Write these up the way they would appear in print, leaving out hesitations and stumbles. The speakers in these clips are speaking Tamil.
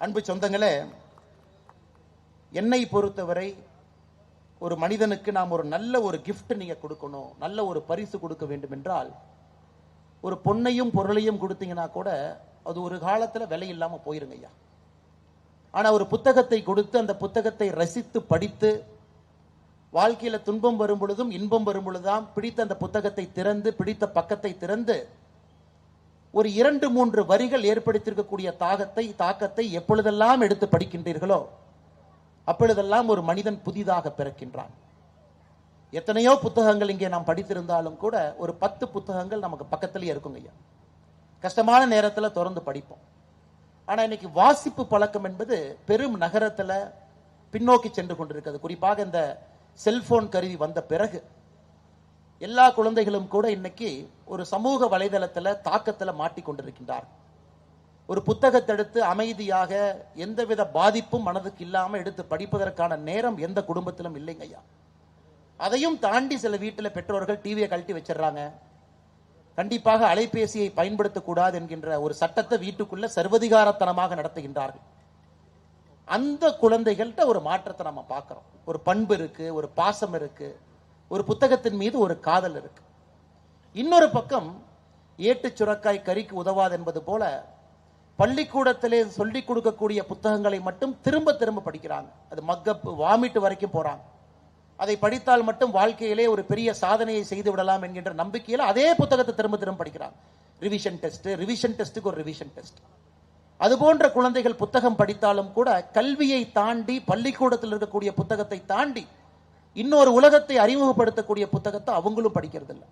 அன்பு சொந்தங்களே, என்னை பொறுத்தவரை ஒரு மனிதனுக்கு நாம் ஒரு நல்ல ஒரு கிஃப்ட் நீங்க கொடுக்கணும், நல்ல ஒரு பரிசு கொடுக்க வேண்டும் என்றால் ஒரு பொன்னையும் பொருளையும் கொடுத்தீங்கன்னா கூட அது ஒரு காலத்தில் விலை இல்லாம போயிருங்க ஐயா. ஆனா ஒரு புத்தகத்தை கொடுத்து அந்த புத்தகத்தை ரசித்து படித்து வாழ்க்கையில துன்பம் வரும் பொழுதும் இன்பம் வரும் பொழுதுதான் பிடித்த அந்த புத்தகத்தை திறந்து பிடித்த பக்கத்தை திறந்து ஒரு 2-3 வரிகள் ஏற்படுத்தியிருக்கக்கூடிய தாக்கத்தை எப்பொழுதெல்லாம் எடுத்து படிக்கின்றீர்களோ அப்பொழுதெல்லாம் ஒரு மனிதன் புதிதாக பிறக்கின்றான். எத்தனையோ புத்தகங்கள் இங்கே நாம் படித்திருந்தாலும் கூட ஒரு 10 புத்தகங்கள் நமக்கு பக்கத்திலேயே இருக்குங்க ஐயா. கஷ்டமான நேரத்தில் திறந்து படிப்போம். ஆனா இன்னைக்கு வாசிப்பு பழக்கம் என்பது பெரும் நகரத்துல பின்னோக்கி சென்று கொண்டிருக்கிறது. குறிப்பாக இந்த செல்போன் கருவி வந்த பிறகு எல்லா குழந்தைகளும் கூட இன்னைக்கு ஒரு சமூக வலைதளத்துல தாக்கத்துல மாட்டிக்கொண்டிருக்கின்றார். ஒரு புத்தகத்தை எடுத்து அமைதியாக எந்தவித பாதிப்பும் மனதுக்கு இல்லாம எடுத்து படிப்பதற்கான நேரம் எந்த குடும்பத்திலும் இல்லைங்க ஐயா. அதையும் தாண்டி சில வீட்டில் பெற்றோர்கள் டிவியை கழட்டி வச்சிடறாங்க. கண்டிப்பாக அலைபேசியை பயன்படுத்தக்கூடாது என்கின்ற ஒரு சட்டத்தை வீட்டுக்குள்ள சர்வதிகாரத்தனமாக நடத்துகின்றார்கள். அந்த குழந்தைகள்கிட்ட ஒரு மாற்றத்தை நம்ம பார்க்கிறோம். ஒரு பண்பு இருக்கு, ஒரு பாசம் இருக்கு, ஒரு புத்தகத்தின் மீது ஒரு காதல் இருக்கு. இன்னொரு பக்கம் ஏட்டு சுரக்காய் கறிக்கு உதவாது என்பது போல பள்ளிக்கூடத்திலே சொல்லிக் கொடுக்கக்கூடிய புத்தகங்களை மட்டும் திரும்ப திரும்ப படிக்கிறாங்க. அது மக்கப் வாமிட்டு வரைக்கும் போறாங்க. அதை படித்தால் மட்டும் வாழ்க்கையிலே ஒரு பெரிய சாதனையை செய்து விடலாம் என்கின்ற நம்பிக்கையில் அதே புத்தகத்தை திரும்ப திரும்ப படிக்கிறாங்க. ரிவிஷன் டெஸ்ட்டுக்கு ஒரு ரிவிஷன் டெஸ்ட். அது போன்ற குழந்தைகள் புத்தகம் படித்தாலும் கூட கல்வியை தாண்டி பள்ளிக்கூடத்தில் இருக்கக்கூடிய புத்தகத்தை தாண்டி இன்னொரு உலகத்தை அறிமுகப்படுத்தக்கூடிய புத்தகத்தை அவங்களும் படிக்கிறது இல்லை.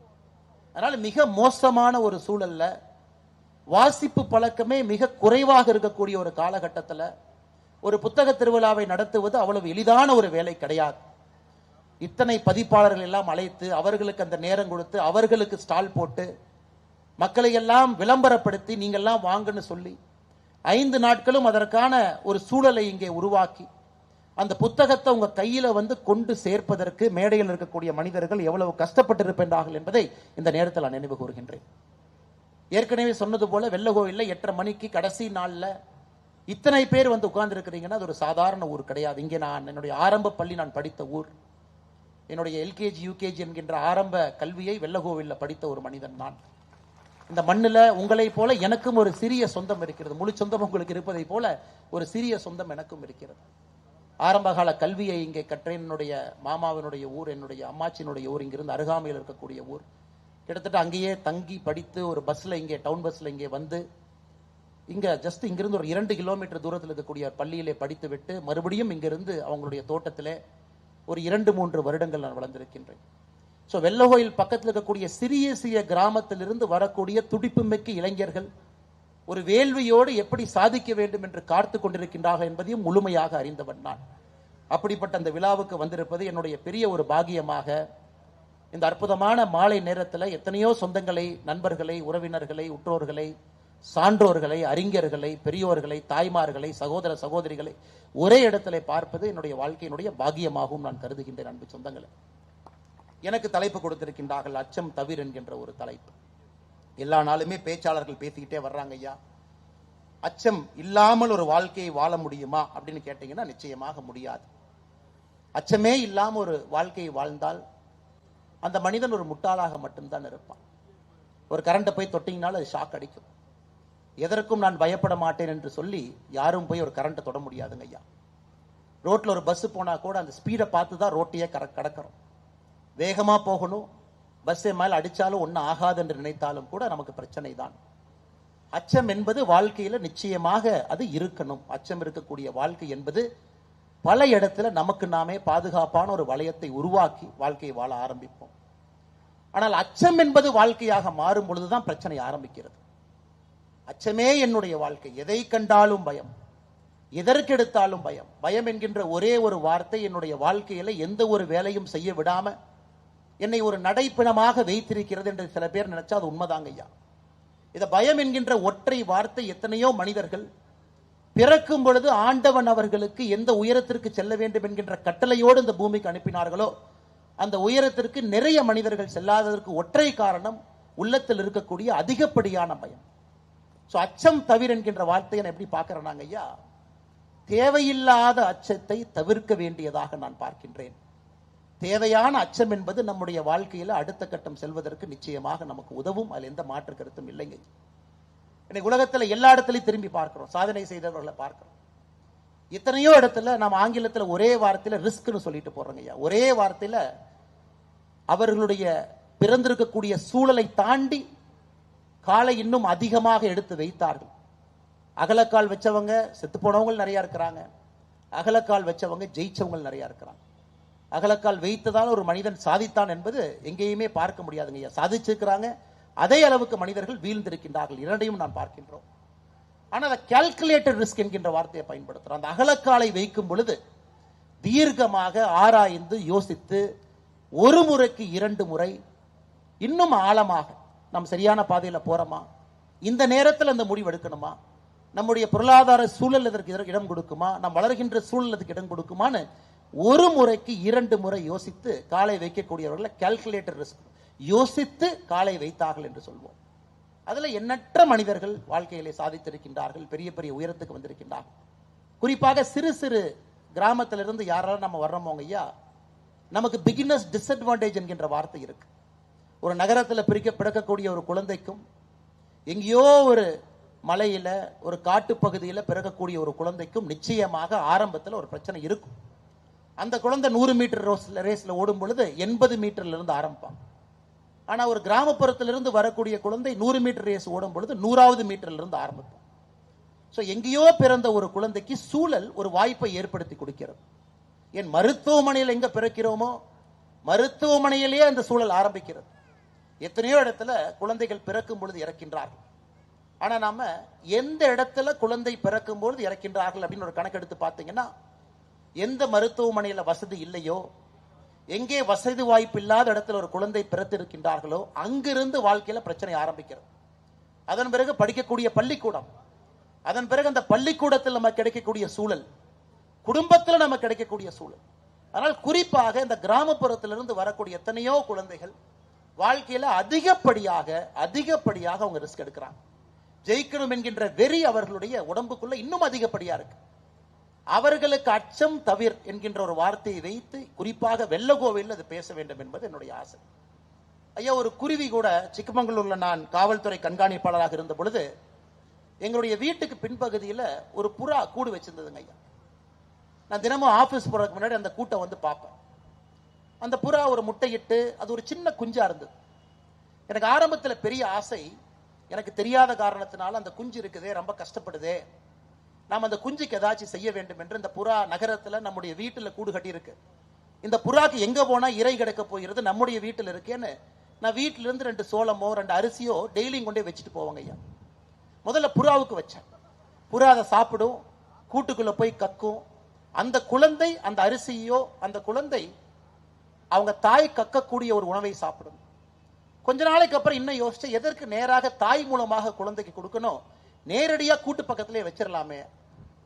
அதனால மிக மோசமான ஒரு சூழல்ல வாசிப்பு பழக்கமே மிக குறைவாக இருக்கக்கூடிய ஒரு காலகட்டத்தில் ஒரு புத்தக திருவிழாவை நடத்துவது அவ்வளவு எளிதான ஒரு வேலை கிடையாது. இத்தனை பதிப்பாளர்கள் எல்லாம் அழைத்து அவர்களுக்கு அந்த நேரம் கொடுத்து அவர்களுக்கு ஸ்டால் போட்டு மக்களை எல்லாம் விளம்பரப்படுத்தி நீங்கெல்லாம் வாங்கன்னு சொல்லி 5 நாட்களும் அதற்கான ஒரு சூழலை இங்கே உருவாக்கி அந்த புத்தகத்தை உங்க கையில கொண்டு சேர்ப்பதற்கு மேடையில் இருக்கக்கூடிய மனிதர்கள் எவ்வளவு கஷ்டப்பட்டிருப்பார்கள் என்பதை இந்த நேரத்தில் நான் நினைவு கூறுகின்றேன். ஏற்கனவே சொன்னது போல வெள்ளகோவில்ல 8:30 மணிக்கு கடைசி நாள்ல இத்தனை பேர் உட்கார்ந்து இருக்கிறீங்கன்னா அது ஒரு சாதாரண ஊர் கிடையாது. இங்கே நான் என்னுடைய ஆரம்ப பள்ளி நான் படித்த ஊர். என்னுடைய எல்கேஜி யூகேஜி என்கின்ற ஆரம்ப கல்வியை வெள்ளகோவில்ல படித்த ஒரு மனிதன் நான். இந்த மண்ணில் உங்களை போல எனக்கும் ஒரு சிறிய சொந்தம் இருக்கிறது. முழு சொந்தம் உங்களுக்கு இருப்பதை போல ஒரு சிறிய சொந்தம் எனக்கும் இருக்கிறது. ஆரம்பகால கல்வியை இங்கே கற்றேன். என்னுடைய மாமாவினுடைய ஊர், என்னுடைய அம்மாச்சியினுடைய ஊர், இங்கிருந்து அருகாமையில் இருக்கக்கூடிய ஊர். கிட்டத்தட்ட அங்கேயே தங்கி படித்து ஒரு பஸ்ல இங்கே டவுன் பஸ்ல இங்கே இங்க ஜஸ்ட் இங்கிருந்து ஒரு 2 கிலோமீட்டர் தூரத்தில் இருக்கக்கூடிய பள்ளியிலே படித்து விட்டு மறுபடியும் இங்கிருந்து அவங்களுடைய தோட்டத்திலே ஒரு 2-3 வருடங்கள் நான் வளர்ந்திருக்கின்றேன். ஸோ வெள்ளகோயில் பக்கத்தில் இருக்கக்கூடிய சிறிய சிறிய கிராமத்திலிருந்து வரக்கூடிய துடிப்புமிக்க இளைஞர்கள் ஒரு வேள்வியோடு எப்படி சாதிக்க வேண்டும் என்று காத்து கொண்டிருக்கின்றார்கள் என்பதையும் முழுமையாக அறிந்தவன் நான். அப்படிப்பட்ட அந்த விழாவுக்கு வந்திருப்பது என்னுடைய பெரிய ஒரு பாகியமாக இந்த அற்புதமான மாலை நேரத்தில் எத்தனையோ சொந்தங்களை, நண்பர்களை, உறவினர்களை, உற்றோர்களை, சான்றோர்களை, அறிஞர்களை, பெரியோர்களை, தாய்மார்களை, சகோதர சகோதரிகளை ஒரே இடத்துல பார்ப்பது என்னுடைய வாழ்க்கையினுடைய பாகியமாகவும் நான் கருதுகின்றேன். அன்பு சொந்தங்களை, எனக்கு தலைப்பு கொடுத்திருக்கின்றார்கள் அச்சம் தவிர என்கின்ற ஒரு தலைப்பு. எல்லா நாளுமே பேச்சாளர்கள் பேசிக்கிட்டே வர்றாங்க ஐயா. அச்சம் இல்லாமல் ஒரு வாழ்க்கையை வாழ முடியுமா அப்படின்னு கேட்டீங்கன்னா நிச்சயமாக முடியாது. அச்சமே இல்லாமல் ஒரு வாழ்க்கையை வாழ்ந்தால் அந்த மனிதன் ஒரு முட்டாளாக மட்டும்தான் இருப்பான். ஒரு கரண்டை போய் தொட்டிங்கனாலும் அது ஷாக் அடிக்கும். எதற்கும் நான் பயப்பட மாட்டேன் என்று சொல்லி யாரும் போய் ஒரு கரண்ட்டை தொட முடியாதுங்க ஐயா. ரோட்ல ஒரு பஸ் போனா கூட அந்த ஸ்பீடை பார்த்து தான் ரோட்டையே கடக்கிறோம். வேகமா போகணும், பஸ்ஸை மேல அடிச்சாலும் ஒன்னும் ஆகாது என்று நினைத்தாலும் கூட நமக்கு பிரச்சனை தான். அச்சம் என்பது வாழ்க்கையில நிச்சயமாக அது இருக்கணும். அச்சம் இருக்கக்கூடிய வாழ்க்கை என்பது பல இடத்துல நமக்கு நாமே பாதுகாப்பான ஒரு வளையத்தை உருவாக்கி வாழ்க்கையை வாழ ஆரம்பிப்போம். ஆனால் அச்சம் என்பது வாழ்க்கையாக மாறும் பொழுதுதான் பிரச்சனை ஆரம்பிக்கிறது. அச்சமே என்னுடைய வாழ்க்கை, எதை கண்டாலும் பயம், எதற்கெடுத்தாலும் பயம். பயம் என்கின்ற ஒரே ஒரு வார்த்தை என்னுடைய வாழ்க்கையில எந்த ஒரு வேலையும் செய்ய விடாம என்னை ஒரு நடைப்பிணமாக வைத்திருக்கிறது என்று சில பேர் நினைச்சா அது உண்மைதாங்க ஐயா. இத பயம் என்கின்ற ஒற்றை வார்த்தை எத்தனையோ மனிதர்கள் பிறக்கும் பொழுது ஆண்டவன் அவர்களுக்கு எந்த உயரத்திற்கு செல்ல வேண்டும் என்கின்ற கட்டளையோடு இந்த பூமிக்கு அனுப்பினார்களோ அந்த உயரத்திற்கு நிறைய மனிதர்கள் செல்லாததற்கு ஒற்றை காரணம் உள்ளத்தில் இருக்கக்கூடிய அதிகப்படியான பயம். அச்சம் தவிர என்கின்ற வார்த்தையை எப்படி பார்க்கிறேன் ஐயா, தேவையில்லாத அச்சத்தை தவிர்க்க வேண்டியதாக நான் பார்க்கின்றேன். தேவையான அச்சம் என்பது நம்முடைய வாழ்க்கையில் அடுத்த கட்டம் செல்வதற்கு நிச்சயமாக நமக்கு உதவும். அதில் எந்த மாற்று கருத்தும் இல்லைங்க. இன்னைக்கு உலகத்தில் எல்லா இடத்துலையும் திரும்பி பார்க்கிறோம், சாதனை செய்தவர்களை பார்க்கிறோம். எத்தனையோ இடத்துல நாம் ஆங்கிலத்தில் ஒரே வார்த்தையில ரிஸ்க்னு சொல்லிட்டு போறோங்க ஐயா. ஒரே வார்த்தையில அவர்களுடைய பிறந்திருக்கக்கூடிய சூழலை தாண்டி காலை இன்னும் அதிகமாக எடுத்து வைத்தார்கள். அகலக்கால் வச்சவங்க செத்து போனவங்க நிறைய இருக்கிறாங்க, அகலக்கால் வச்சவங்க ஜெயிச்சவங்க நிறைய இருக்கிறாங்க. அகலக்கால் வைத்ததால் ஒரு மனிதன் சாதித்தான் என்பது எங்கேயுமே பார்க்க முடியாதுங்க ஐயா. சாதிச்சிருக்கிறாங்க, அதே அளவுக்கு மனிதர்கள் வீழ்ந்திருக்கின்றார்கள். இரண்டையும் நாம் பார்க்கின்றோம். ஆனால் அதை கால்குலேட்டட் ரிஸ்க் என்கின்ற வார்த்தையை பயன்படுத்துறோம். அந்த அகலக்காலை வைக்கும் பொழுது தீர்க்கமாக ஆராய்ந்து யோசித்து ஒரு முறைக்கு 2 முறை இன்னும் ஆழமாக நாம் சரியான பாதையில் போறோமா, இந்த நேரத்தில் அந்த முடிவு எடுக்கணுமா, நம்முடைய பொருளாதார சூழல் இதற்கு இடம் கொடுக்குமா, நாம் வளர்கின்ற சூழல் அதுக்கு இடம் கொடுக்குமான்னு ஒரு முறைக்கு 2 முறை யோசித்து காலை வைக்கக்கூடியவர்களை கால்குலேட்டர் ரிஸ்க் யோசித்து காலை வைத்தார்கள் என்று சொல்வோம். அதுல எண்ணற்ற மனிதர்கள் வாழ்க்கையிலே சாதித்திருக்கின்றார்கள், பெரிய பெரிய உயரத்துக்கு வந்திருக்கின்றார்கள். குறிப்பாக சிறு சிறு கிராமத்திலிருந்து யாராலும் நம்ம வர்றோமோங்க ஐயா, நமக்கு பிகினர்ஸ் டிஸ்அட்வான்டேஜ் என்கின்ற வார்த்தை இருக்கு. ஒரு நகரத்தில் பிறக்கக்கூடிய ஒரு குழந்தைக்கும் எங்கேயோ ஒரு மலையில ஒரு காட்டு பகுதியில் பிறக்கக்கூடிய ஒரு குழந்தைக்கும் நிச்சயமாக ஆரம்பத்தில் ஒரு பிரச்சனை இருக்கும். அந்த குழந்தை 100 மீட்டர் ரேஸ்ல ஓடும் பொழுது 80 மீட்டர்ல இருந்து ஆரம்பிப்பாங்க. ஆனா ஒரு கிராமப்புறத்திலிருந்து வரக்கூடிய குழந்தை 100 மீட்டர் ரேஸ் ஓடும் பொழுது 100வது மீட்டர்ல இருந்து ஆரம்பிப்பாங்க. ஸோ எங்கேயோ பிறந்த ஒரு குழந்தைக்கு சூழல் ஒரு வாய்ப்பை ஏற்படுத்தி கொடுக்கிறது. என் மருத்துவமனையில் எங்க பிறக்கிறோமோ மருத்துவமனையிலேயே அந்த சூழல் ஆரம்பிக்கிறது. எத்தனையோ இடத்துல குழந்தைகள் பிறக்கும் பொழுது இறக்கின்றார்கள். ஆனா நாம எந்த இடத்துல குழந்தை பிறக்கும் பொழுது இறக்கின்றார்கள் அப்படின்னு ஒரு கணக்கெடுத்து பார்த்தீங்கன்னா, எந்த மருத்துவமனையில வசதி இல்லையோ, எங்கே வசதி வாய்ப்பு இல்லாத இடத்துல ஒரு குழந்தை பிறத்திருக்கின்றார்களோ அங்கிருந்து வாழ்க்கையில பிரச்சனை ஆரம்பிக்கிறது. அதன் பிறகு படிக்கக்கூடிய பள்ளிக்கூடம், அதன் பிறகு அந்த பள்ளிக்கூடத்தில் நமக்கு கிடைக்கக்கூடிய சூழல், குடும்பத்தில் நமக்கு கிடைக்கக்கூடிய சூழல். ஆனால் குறிப்பாக இந்த கிராமப்புறத்திலிருந்து வரக்கூடிய எத்தனையோ குழந்தைகள் வாழ்க்கையில அதிகப்படியாக அவங்க ரிஸ்க் எடுக்கிறாங்க. ஜெயிக்கணும் என்கின்ற வெறி அவர்களுடைய உடம்புக்குள்ள இன்னும் அதிகப்படியா இருக்கு. அவர்களுக்கு அச்சம் தவிர் என்கின்ற ஒரு வார்த்தையை வைத்து குறிப்பாக வெள்ளகோவையில் அது பேச வேண்டும் என்பது என்னுடைய ஆசை. ஐயா, ஒரு குருவி கூட சிக்கமங்களூர்ல நான் காவல்துறை கண்காணிப்பாளராக இருந்த பொழுது எங்களுடைய வீட்டுக்கு பின்பகுதியில் ஒரு புறா கூடு வச்சிருந்ததுங்க ஐயா. நான் தினமும் ஆபீஸ் போறதுக்கு முன்னாடி அந்த கூட்டை வந்து பார்ப்பேன். அந்த புறா ஒரு முட்டையிட்டு அது ஒரு சின்ன குஞ்சா இருந்தது. எனக்கு ஆரம்பத்தில் பெரிய ஆசை, எனக்கு தெரியாத காரணத்தினால அந்த குஞ்சு இருக்குதே, ரொம்ப கஷ்டப்படுதே, நாம் அந்த குஞ்சுக்கு ஏதாச்சும் செய்ய வேண்டும் என்று இந்த புறா நகரத்தில் நம்முடைய வீட்டில் கூடு கட்டி இருக்கு. இந்த புறாக்கு எங்க போனா இறை கிடைக்க போகிறது, நம்முடைய வீட்டில் இருக்கேன்னு நான் வீட்டில இருந்து 2 சோளமோ 2 அரிசியோ டெய்லியும் கொண்டே வச்சுட்டு போவாங்க ஐயா. முதல்ல புறாவுக்கு வச்சேன். புறா அதை சாப்பிடும், கூட்டுக்குள்ள போய் கக்கும். அந்த குழந்தை அந்த அரிசியோ அந்த குழந்தை அவங்க தாய் கக்கக்கூடிய ஒரு உணவை சாப்பிடும். கொஞ்ச நாளைக்கு அப்புறம் இன்னும் யோசிச்சு, எதற்கு நேராக தாய் மூலமாக குழந்தைக்கு கொடுக்கணும், நேரடியாக கூட்டு பக்கத்திலே வச்சிடலாமே,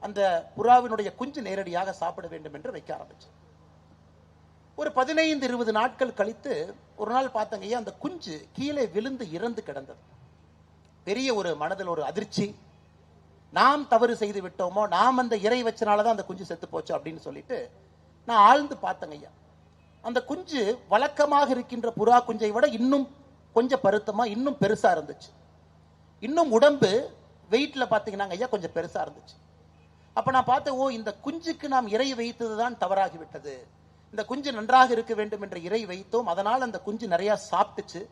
அந்த புறாவினுடைய குஞ்சு நேரடியாக சாப்பிட வேண்டும் என்று வைக்க ஆரம்பிச்சு. ஒரு 15-20 நாட்கள் கழித்து ஒரு நாள் பார்த்தங்க, அந்த குஞ்சு கீழே விழுந்து இறந்து கிடந்தது. பெரிய ஒரு மனதில் ஒரு அதிர்ச்சி. நாம் தவறு செய்து விட்டோமோ, நாம் அந்த இறை வச்சனாலதான் அந்த குஞ்சு செத்து போச்சு அப்படின்னு சொல்லிட்டு நான் ஆழ்ந்து பார்த்தங்க ஐயா. அந்த குஞ்சு வழக்கமாக இருக்கின்ற புறா குஞ்சை விட இன்னும் கொஞ்சம் பருத்தமா இன்னும் பெருசா இருந்துச்சு. இன்னும் உடம்பு வெயிட்ல பாத்தீங்கன்னா ஐயா கொஞ்சம் பெருசா இருந்துச்சு. அப்ப நான் பார்த்தேன், ஓ, இந்த குஞ்சுக்கு நாம் இறை வைத்ததுதான் தவறாகிவிட்டது. இந்த குஞ்சு நன்றாக இருக்க வேண்டும் என்ற இறை வைத்தோம், அதனால் அந்த குஞ்சு நிறைய சாப்பிட்டுச்சு.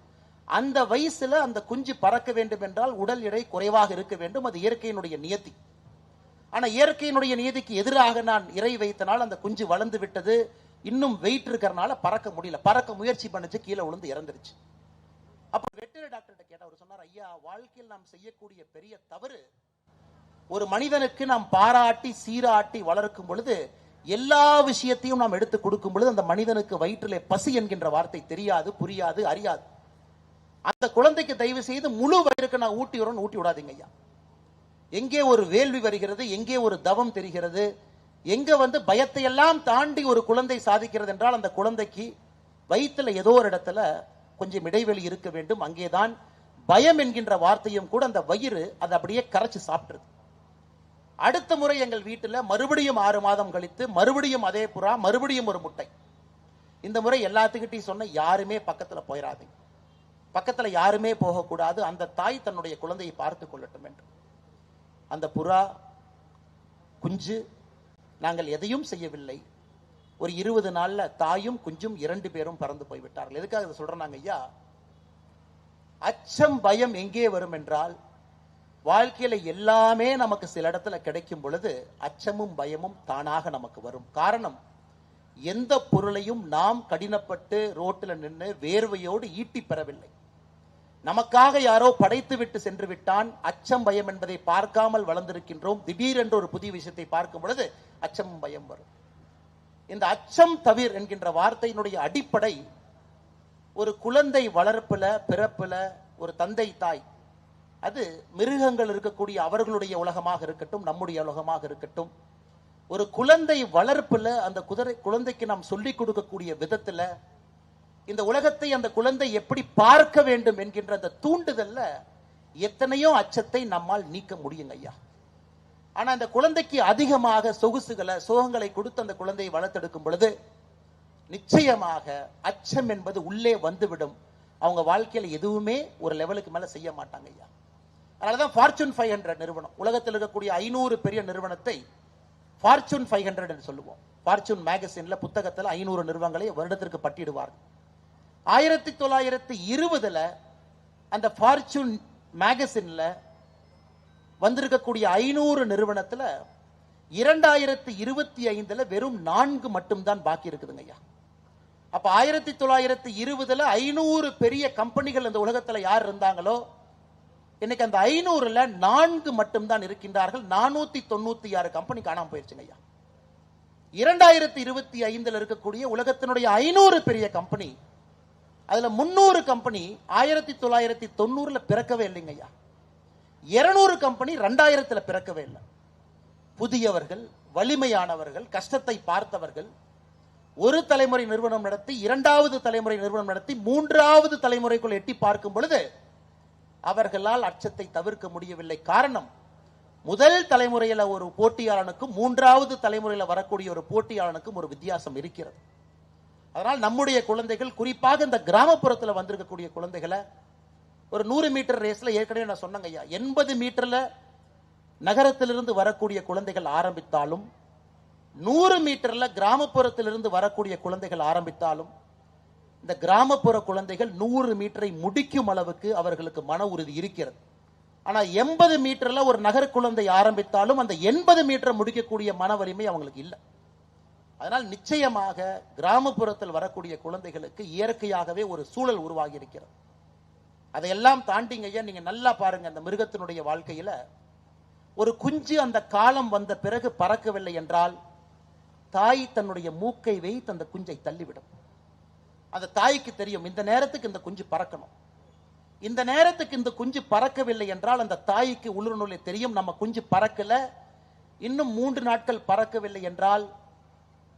அந்த வயசுல அந்த குஞ்சு பறக்க வேண்டும் என்றால் உடல் எடை குறைவாக இருக்க வேண்டும், அது இயற்கையினுடைய நியதி. ஆனா இயற்கையினுடைய நியதிக்கு எதிராக நான் இறை வைத்தனால் அந்த குஞ்சு வளர்ந்து விட்டது, இன்னும் வெயிட் இருக்கிறனால பறக்க முடியல. பறக்க முயற்சி பண்ணிச்சு, கீழே விழுந்து இறந்துருச்சு. அப்ப வெட்டரி டாக்டர்கிட்ட கேட்ட, அவர் சொன்னார், ஐயா, வாழ்க்கையில் நாம் செய்யக்கூடிய பெரிய தவறு, ஒரு மனிதனுக்கு நாம் பாராட்டி சீராட்டி வளர்க்கும் பொழுது எல்லா விஷயத்தையும் நாம் எடுத்து கொடுக்கும் பொழுது அந்த மனிதனுக்கு வயிற்றிலே பசி என்கின்ற வார்த்தை தெரியாது, புரியாது, அறியாது. அந்த குழந்தைக்கு தயவு செய்து முழு வயிறுக்கு நான் ஊட்டி வரணும் ஊட்டி விடாதீங்க ஐயா. எங்கே ஒரு வேள்வி வருகிறது, எங்கே ஒரு தவம் தெரிகிறது, எங்க பயத்தை எல்லாம் தாண்டி ஒரு குழந்தை சாதிக்கிறது என்றால் அந்த குழந்தைக்கு வயிற்றுல ஏதோ ஒரு இடத்துல கொஞ்சம் இடைவெளி இருக்க வேண்டும். அங்கேதான் பயம் என்கின்ற வார்த்தையும் கூட அந்த வயிறு அதை அப்படியே கரைச்சு சாப்பிட்டுருது. அடுத்த முறை எங்கள் வீட்டில் மறுபடியும் 6 மாதம் கழித்து மறுபடியும் அதே புறா, மறுபடியும் ஒரு முட்டை. இந்த முறை எல்லாத்துக்கிட்டையும் சொன்ன, யாருமே பக்கத்துல போயிடாதீங்க, பக்கத்துல யாருமே போகக்கூடாது, அந்த தாய் தன்னுடைய குழந்தையை பார்த்து கொள்ளட்டும் என்று. அந்த புறா குஞ்சு, நாங்கள் எதையும் செய்யவில்லை, ஒரு 20 நாள்ல தாயும் குஞ்சும் 2 பேரும் பறந்து போய்விட்டார்கள். எதுக்காக இதை சொல்றாங்க ஐயா? அச்சம் பயம் எங்கே வரும் என்றால், வாழ்க்கையில எல்லாமே நமக்கு சில இடத்துல கிடைக்கும் பொழுது அச்சமும் பயமும் தானாக நமக்கு வரும். காரணம், எந்த பொருளையும் நாம் கடினப்பட்டு ரோட்டில் நின்று வேர்வையோடு ஈட்டி பெறவில்லை. நமக்காக யாரோ படைத்து விட்டு சென்று விட்டான். அச்சம் பயம் என்பதை பார்க்காமல் வளர்ந்திருக்கின்றோம். திடீரென்று ஒரு புதிய விஷயத்தை பார்க்கும் பொழுது அச்சமும் பயம் வரும். இந்த அச்சம் தவிர் என்கின்ற வார்த்தையினுடைய அடிப்படை, ஒரு குழந்தை வளர்ப்புல பிறப்புல ஒரு தந்தை தாய், அது மிருகங்கள் இருக்கக்கூடிய அவர்களுடைய உலகமாக இருக்கட்டும், நம்முடைய உலகமாக இருக்கட்டும், ஒரு குழந்தை வளர்ப்புல அந்த குழந்தைக்கு நாம் சொல்லிக் கொடுக்கக்கூடிய விதத்துல இந்த உலகத்தை அந்த குழந்தை எப்படி பார்க்க வேண்டும் என்கின்ற அந்த தூண்டுதல்ல எத்தனையோ அச்சத்தை நம்மால் நீக்க முடியுங்க ஐயா. ஆனா அந்த குழந்தைக்கு அதிகமாக சோகங்களை கொடுத்து அந்த குழந்தையை வளர்த்தெடுக்கும் பொழுது நிச்சயமாக அச்சம் என்பது உள்ளே வந்துவிடும். அவங்க வாழ்க்கையில எதுவுமே ஒரு லெவலுக்கு மேல செய்ய மாட்டாங்க ஐயா. அதனாலதான் ஃபார்ச்சூன் 500 நிறுவனம், உலகத்தில் இருக்கக்கூடிய 500 பெரிய நிறுவனத்தை ஃபார்ச்சூன் 500 என்று சொல்லுவோம். ஃபார்ச்சூன் மேகசின்ல புத்தகத்தில் 500 நிறுவனங்களை வருடத்திற்கு பட்டிடுவார்கள். 1920 அந்த ஃபார்ச்சூன் மேகசின்ல வந்திருக்கக்கூடிய 500 நிறுவனத்துல 2025 வெறும் 4 மட்டும்தான் பாக்கி இருக்குதுங்க ஐயா. அப்ப 1920 500 பெரிய கம்பெனிகள் இந்த உலகத்துல யார் இருந்தாங்களோ, இன்னைக்கு அந்த 500ல 4 மட்டும்தான் இருக்கின்றார்கள். 496 கம்பெனி காணாம போயிருச்சுங்க ஐயா. 2025 இருக்கக்கூடிய உலகத்தினுடைய 500 பெரிய கம்பெனி, அதுல 300 கம்பெனி 1990 பிறக்கவே இல்லைங்க ஐயா. 200 கம்பெனி 2000 பிறக்கவே இல்லை. புதியவர்கள், வலிமையானவர்கள், கஷ்டத்தை பார்த்தவர்கள், ஒரு தலைமுறை நிறுவனம் நடத்தி 2வது தலைமுறை நிறுவனம் நடத்தி 3வது தலைமுறைக்குள் எட்டி பார்க்கும் பொழுது அவர்களால் அச்சத்தை தவிர்க்க முடியவில்லை. காரணம், முதல் தலைமுறையில ஒரு போட்டியாளனுக்கும் 3வது தலைமுறையில வரக்கூடிய ஒரு போட்டியாளனுக்கும் ஒரு வித்தியாசம் இருக்கிறது. அதனால் நம்முடைய குழந்தைகள், குறிப்பாக இந்த கிராமப்புறத்தில் வந்திருக்கக்கூடிய குழந்தைகளை, ஒரு 100 மீட்டர் ரேஸ்ல ஏற்கனவே நான் சொன்னங்க ஐயா, 80 மீட்டர்ல நகரத்திலிருந்து வரக்கூடிய குழந்தைகள் ஆரம்பித்தாலும், 100 மீட்டர்ல கிராமப்புறத்திலிருந்து வரக்கூடிய குழந்தைகள் ஆரம்பித்தாலும், இந்த கிராமப்புற குழந்தைகள் 100 மீட்டரை முடிக்கும் அளவுக்கு அவர்களுக்கு மன உறுதி இருக்கிறது. ஆனா 80 மீட்டர்ல ஒரு நகர குழந்தை ஆரம்பித்தாலும் அந்த 80 மீட்டர் முடிக்கக்கூடிய மன வலிமை அவங்களுக்கு இல்லை. அதனால் நிச்சயமாக கிராமப்புறத்தில் வரக்கூடிய குழந்தைகளுக்கு இயற்கையாகவே ஒரு சூழல் உருவாகி இருக்கிறது. அதையெல்லாம் தாண்டிங்க ஐயா, நீங்க நல்லா பாருங்க, அந்த மிருகத்தினுடைய வாழ்க்கையில ஒரு குஞ்சு அந்த காலம் வந்த பிறகு பறக்கவில்லை என்றால் தாய் தன்னுடைய மூக்கை வைத்து அந்த குஞ்சை தள்ளிவிடும். அந்த தாய்க்கு தெரியும், இந்த நேரத்துக்கு இந்த குஞ்சு பறக்கணும். இந்த நேரத்துக்கு இந்த குஞ்சு பறக்கவில்லை என்றால் அந்த தாய்க்கு உள்ளுணர்வுல தெரியும், நம்ம குஞ்சு பறக்கல, இன்னும் 3 நாட்கள் பறக்கவில்லை என்றால்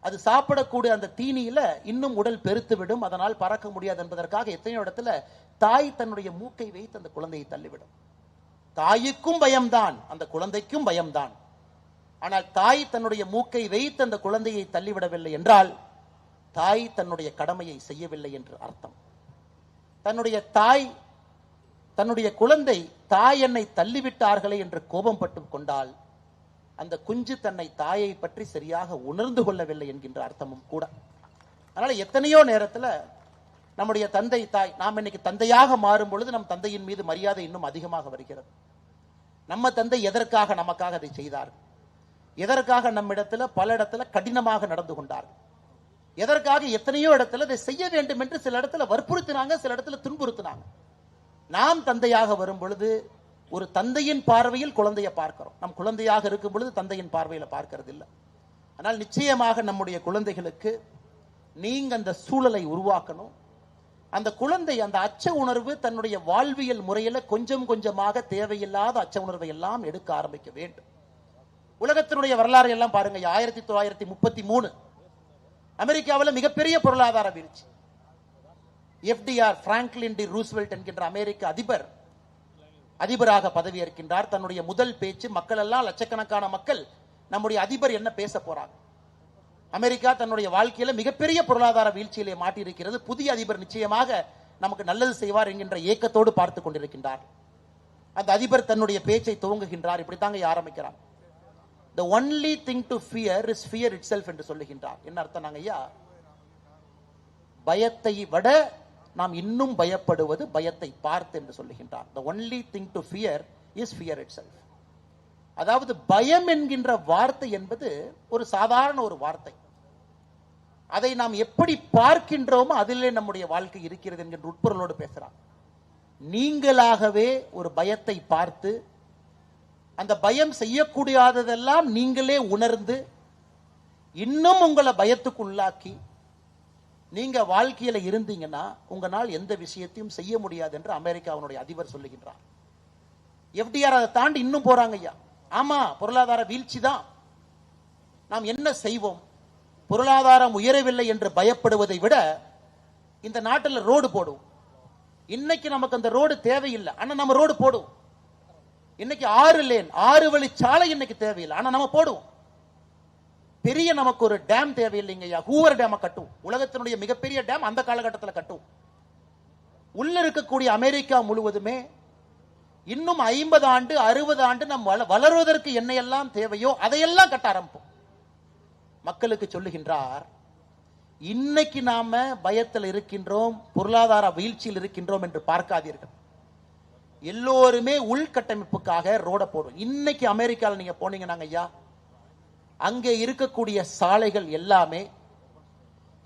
அது சாப்பிடக்கூடிய அந்த தீனியில இன்னும் உடல் பெருத்து விடும், அதனால் பறக்க முடியாது என்பதற்காக எத்தனையோ இடத்துல தாய் தன்னுடைய மூக்கை வைத்து அந்த குழந்தையை தள்ளிவிடும். தாய்க்கும் பயம்தான், அந்த குழந்தைக்கும் பயம்தான். ஆனால் தாய் தன்னுடைய மூக்கை வைத்து அந்த குழந்தையை தள்ளிவிடவில்லை என்றால் தாய் தன்னுடைய கடமையை செய்யவில்லை என்று அர்த்தம். தன்னுடைய குழந்தை தாய் என்னை தள்ளிவிட்டார்களே என்று கோபம் பட்டு கொண்டால் அந்த குஞ்சு தன்னை தாயை பற்றி சரியாக உணர்ந்து கொள்ளவில்லை என்கின்ற அர்த்தமும் கூட. அதனால எத்தனையோ நேரத்தில் நம்முடைய தந்தை தாய், நாம் இன்னைக்கு தந்தையாக மாறும் பொழுது நம் தந்தையின் மீது மரியாதை இன்னும் அதிகமாக வருகிறது. நம்ம தந்தை எதற்காக நமக்காக அதை செய்தார்கள், எதற்காக நம்மிடத்துல பல இடத்துல கடினமாக நடந்து கொண்டார்கள், எதற்காக எத்தனையோ இடத்துல இதை செய்ய வேண்டும் என்று சில இடத்துல வற்புறுத்தினாங்க, சில இடத்துல துன்புறுத்தினாங்க. நாம் தந்தையாக வரும் பொழுது ஒரு தந்தையின் பார்வையில் குழந்தையை பார்க்கிறோம், நம் குழந்தையாக இருக்கும் பொழுது தந்தையின் பார்வையில பார்க்கிறது இல்லை. ஆனால் நிச்சயமாக நம்முடைய குழந்தைகளுக்கு நீங்க அந்த சூழலை உருவாக்கணும். அந்த குழந்தை அந்த அச்ச உணர்வு தன்னுடைய வாழ்வியல் முறையில கொஞ்சம் கொஞ்சமாக தேவையில்லாத அச்ச உணர்வை எல்லாம் எடுக்க ஆரம்பிக்க வேண்டும். உலகத்தினுடைய வரலாறு எல்லாம் பாருங்க. 1933 அமெரிக்காவில் மிகப்பெரிய பொருளாதார வீழ்ச்சி. FDR, பிராங்க்லின் டி ரூஸ்வெல்ட் என்கின்ற அமெரிக்க அதிபர் அதிபராக பதவியேற்கின்றார். தன்னுடைய முதல் பேச்சு, மக்கள் எல்லாம் லட்சக்கணக்கான மக்கள் நம்முடைய அதிபர் என்ன பேச போறாங்க. அமெரிக்கா தன்னுடைய வாழ்க்கையில மிகப்பெரிய பொருளாதார வீழ்ச்சியிலே மாட்டியிருக்கிறது. புதிய அதிபர் நிச்சயமாக நமக்கு நல்லது செய்வார் என்கின்ற ஏக்கத்தோடு பார்த்து கொண்டிருக்கின்றார். அந்த அதிபர் தன்னுடைய பேச்சை துவங்குகின்றார். இப்படித்தாங்க ஆரம்பிக்கிறார். The only thing to fear is fear itself என்று சொல்லுகின்றார். என்ன அர்த்தம் ஐயா? பயத்தை விட நாம் இன்னும் பயப்படுவது பயத்தை பார்த்து என்று சொல்லுகின்றார். The only thing to fear is fear itself. அதாவது பயம் என்கின்ற வார்த்தை என்பது ஒரு சாதாரண ஒரு வார்த்தை. அதை நாம் எப்படி பார்க்கின்றோமோ அதிலே நம்முடைய வாழ்க்கை இருக்கிறது என்கின்ற உட்பொருளோடு பேசுறார். நீங்களாகவே ஒரு பயத்தை பார்த்து அந்த பயம் செய்யக்கூடியாததெல்லாம் நீங்களே உணர்ந்து இன்னும் உங்களை பயத்துக்கு உள்ளாக்கி நீங்க வாழ்க்கையில இருந்தீங்கன்னா உங்களால் எந்த விஷயத்தையும் செய்ய முடியாது என்று அமெரிக்காவுடைய அதிபர் சொல்லுகின்றார். FDR அதை தாண்டி இன்னும் போறாங்க ஐயா. ஆமா, பொருளாதார வீழ்ச்சி தான். நாம் என்ன செய்வோம்? பொருளாதாரம் உயரவில்லை என்று பயப்படுவதை விட இந்த நாட்டில் ரோடு போடுவோம். இன்னைக்கு நமக்கு அந்த ரோடு தேவையில்லை, ஆனா நம்ம ரோடு போடுவோம். இன்னைக்கு 6 லேன் 6 வழி சாலை இன்னைக்கு தேவையில்லை, ஆனா நம்ம போடுவோம். பெரிய நமக்கு ஒரு டேம் தேவையில்லைங்க ஐயா. ஹூவர் டேம் கட்டுவோம். உலகத்தினுடைய மிகப்பெரிய டேம் அந்த காலகட்டத்தில் கட்டுவோம். உள்ள இருக்கக்கூடிய அமெரிக்கா முழுவதுமே இன்னும் 50 ஆண்டு 60 ஆண்டு நம் வளருவதற்கு என்ன எல்லாம் தேவையோ அதையெல்லாம் கட்ட ஆரம்பிப்போம். மக்களுக்கு சொல்லுகின்றார், இன்னைக்கு நாம பயத்தில் இருக்கின்றோம், பொருளாதார வீழ்ச்சியில் இருக்கின்றோம் என்று பார்க்காதீர்கள். எல்லோருமே உள்கட்டமைப்புக்காக ரோட போடும். இன்னைக்கு அமெரிக்காவில் நீங்க போனீங்கன்னா ஐயா, அங்கே இருக்கக்கூடிய சாலைகள் எல்லாமே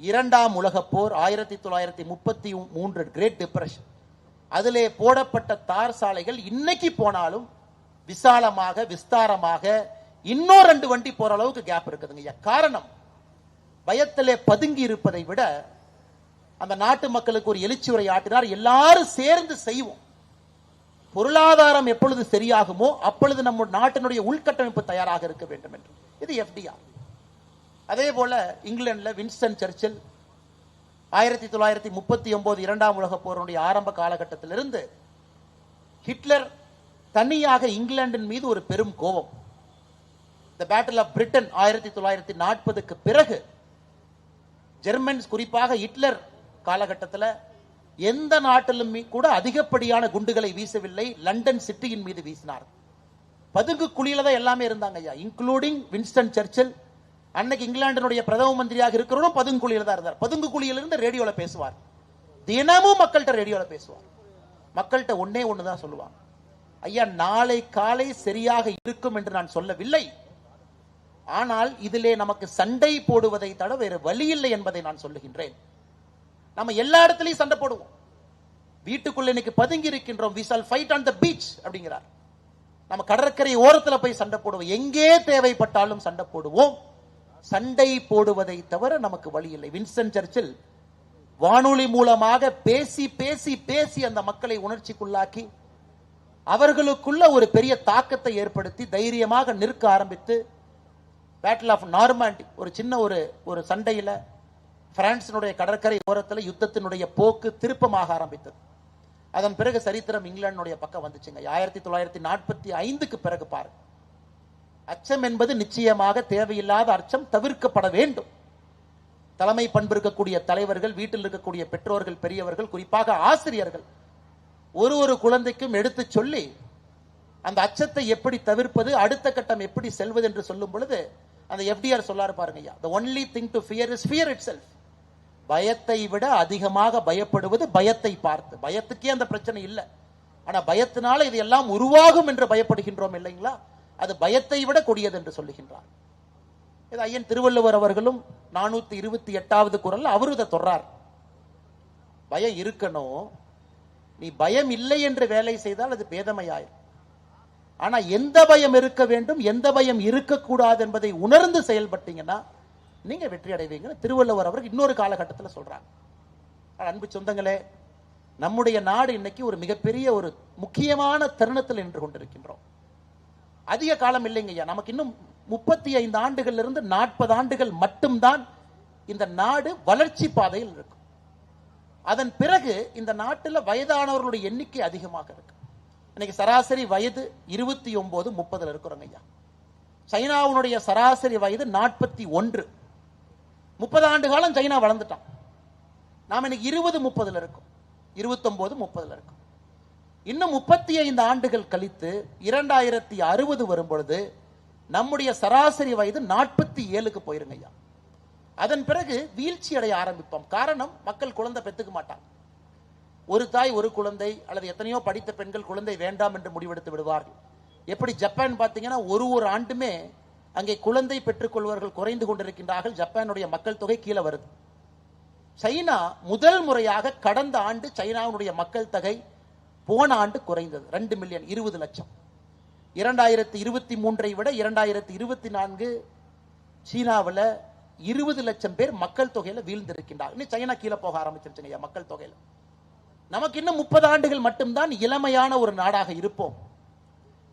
2ஆம் உலகப் போர் 1933 கிரேட் டிப்ரெஷன் அதிலே போடப்பட்ட தார் சாலைகள் இன்னைக்கு போனாலும் விசாலமாக விஸ்தாரமாக இன்னும் 2 வண்டி போற அளவுக்கு கேப் இருக்குதுங்க. காரணம், பயத்திலே பதுங்கி இருப்பதை விட அந்த நாட்டு மக்களுக்கு ஒரு எழுச்சி உரை ஆட்டினார். எல்லாரும் சேர்ந்து செய்வோம். பொருளாதாரம் எப்பொழுது சரியாகுமோ அப்பொழுது நம்ம நாட்டினுடைய உள்கட்டமைப்பு தயாராக இருக்க வேண்டும் என்று. இது FDR. அதே போல இங்கிலாந்துல வின்ஸ்டன் சர்ச்சில் 1939 2ஆம் உலகப் போருடைய ஆரம்ப காலகட்டத்திலிருந்து ஹிட்லர் தனியாக இங்கிலாந்தின் மீது ஒரு பெரும் கோபம். தி பேட்டில் ஆஃப் பிரிட்டன் 1940க்கு பிறகு ஜெர்மன்ஸ், குறிப்பாக ஹிட்லர் காலகட்டத்தில் எந்த நாட்டிலும் கூட அதிகப்படியான குண்டுகளை வீசவில்லை. லண்டன் சிட்டியின் மீது வீசினார். பதுங்கு குழியில தான் எல்லாமே இருந்தாங்க ஐயா, இன்க்ளூடிங் வின்ஸ்டன் சர்ச்சில். அன்னைக்கு இங்கிலாந்தினுடைய பிரதம மந்திரியாக இருக்கிறவரும் பதுங்கு குழியில தான் இருந்தார். பதுங்கு குழியிலிருந்து ரேடியோல பேசுவார். தினமும் மக்கள்கிட்ட ரேடியோல பேசுவார். மக்கள்கிட்ட ஒண்ணே தான் சொல்லுவாங்க, ஐயா நாளை காலை சரியாக இருக்கும் என்று நான் சொல்லவில்லை, ஆனால் இதிலே நமக்கு சண்டை போடுவதை தவிர வேறு வழி இல்லை என்பதை நான் சொல்லுகின்றேன். நம்ம எல்லா இடத்துலயும் சண்டை போடுவோம். வீட்டுக்குள்ள இன்னைக்கு பதுங்கி இருக்கின்றோம். we shall fight on the beach அப்படிங்கிறார். நம்ம கடற்கரை ஓரத்துல போய் சண்டை போடுவோம். எங்கே தேவைப்பட்டாலும் சண்டை போடுவோம். சண்டை போடுவதை தவிர நமக்கு வழி இல்லை. வின்ஸ்டன் சர்ச்சில் வானொலி மூலமாக பேசி பேசி பேசி அந்த மக்களை உணர்ச்சிக்குள்ளாக்கி அவர்களுக்குள்ள ஒரு பெரிய தாக்கத்தை ஏற்படுத்தி தைரியமாக நிற்க ஆரம்பித்து பேட்டில் ஆஃப் நார்மாண்டி ஒரு சின்ன ஒரு சண்டையில பிரான்சினுடைய கடற்கரை ஓரத்தில் யுத்தத்தினுடைய போக்கு திருப்பமாக ஆரம்பித்தது. அதன் பிறகு சரித்திரம் இங்கிலாந்துடைய பக்கம் வந்துச்சுங்க. 1945க்கு பிறகு பாருங்க, அச்சம் என்பது நிச்சயமாக தேவையில்லாத அச்சம் தவிர்க்கப்பட வேண்டும். தலைமை பண்பு இருக்கக்கூடிய தலைவர்கள், வீட்டில் இருக்கக்கூடிய பெற்றோர்கள், பெரியவர்கள், குறிப்பாக ஆசிரியர்கள் ஒரு குழந்தைக்கும் எடுத்து சொல்லி அந்த அச்சத்தை எப்படி தவிர்ப்பது, அடுத்த கட்டம் எப்படி செல்வது என்று சொல்லும் பொழுது அந்த FDR சொல்லாரு பாருங்க, the only thing to fear is fear itself. பயத்தை விட அதிகமாக பயப்படுவது பயத்தை பார்த்து. பயத்துக்கே அந்த பிரச்சனை இல்லை, ஆனா பயத்தினால இது எல்லாம் உருவாகும் என்று பயப்படுகின்றோம் இல்லைங்களா, அது பயத்தை விட கொடியது என்று சொல்லுகின்றார். இது ஐயன் திருவள்ளுவர் அவர்களும் 428வது குறள்ல அவரு இதை தொடர்றார். பயம் இருக்கணும், நீ பயம் இல்லை என்று வேலை செய்தால் அது பேதமையாயிரும். ஆனா எந்த பயம் இருக்க வேண்டும், எந்த பயம் இருக்கக்கூடாது என்பதை உணர்ந்து செயல்பட்டீங்கன்னா நீங்க வெற்றி அடைவீங்க. திருவள்ளுவர் அவர்கள் இன்னொரு காலகட்டத்தில் சொல்றாங்க. அன்பு சொந்தங்களே, நம்முடைய நாடு இன்னைக்கு ஒரு மிகப்பெரிய ஒரு முக்கியமான தருணத்தில் நின்று கொண்டிருக்கின்றோம். அதிக காலம் இல்லைங்க ஐயா, நமக்கு இன்னும் 35 ஆண்டுகள் இருந்து 40 ஆண்டுகள் மட்டும்தான் இந்த நாடு வளர்ச்சி பாதையில் இருக்கும். அதன் பிறகு இந்த நாட்டில் வயதானவர்களுடைய எண்ணிக்கை அதிகமாக இருக்கு. இன்னைக்கு சராசரி வயது 29, 30 இருக்கிறோங்க ஐயா. சைனாவுடைய சராசரி வயது 41. 30 ஆண்டு காலம் சைனா வளர்ந்துட்டான். நாம் இன்னைக்கு 20, 30 இருக்கும், 29, 30 இருக்கும். இன்னும் 35 ஆண்டுகள் கழித்து 2060 வரும் பொழுது நம்முடைய சராசரி வயது 47க்கு போயிருங்க ஐயா. அதன் பிறகு வீழ்ச்சி அடைய ஆரம்பிப்போம். காரணம், மக்கள் குழந்தை பெற்றுக்க மாட்டாங்க. ஒரு தாய் ஒரு குழந்தை அல்லது எத்தனையோ படித்த பெண்கள் குழந்தை வேண்டாம் என்று முடிவெடுத்து விடுவார்கள். எப்படி ஜப்பான் பார்த்தீங்கன்னா ஒரு ஆண்டுமே அங்கே குழந்தை பெற்றுக்கொள்வர்கள் குறைந்து கொண்டிருக்கின்றார்கள். ஜப்பானுடைய மக்கள் தொகை கீழே வருது. சைனா முதல் முறையாக கடந்த ஆண்டு சைனாவுடைய மக்கள் தொகை போன ஆண்டு குறைந்தது 2 மில்லியன், 20 லட்சம். 2023 விட 2024 சீனாவில் 20 லட்சம் பேர் மக்கள் தொகையில வீழ்ந்திருக்கின்றார். இன்னும் சைனா கீழே போக ஆரம்பிச்சிருச்சுங்க மக்கள் தொகையில. நமக்கு இன்னும் 30 ஆண்டுகள் மட்டும்தான் இளமையான ஒரு நாடாக இருப்போம்.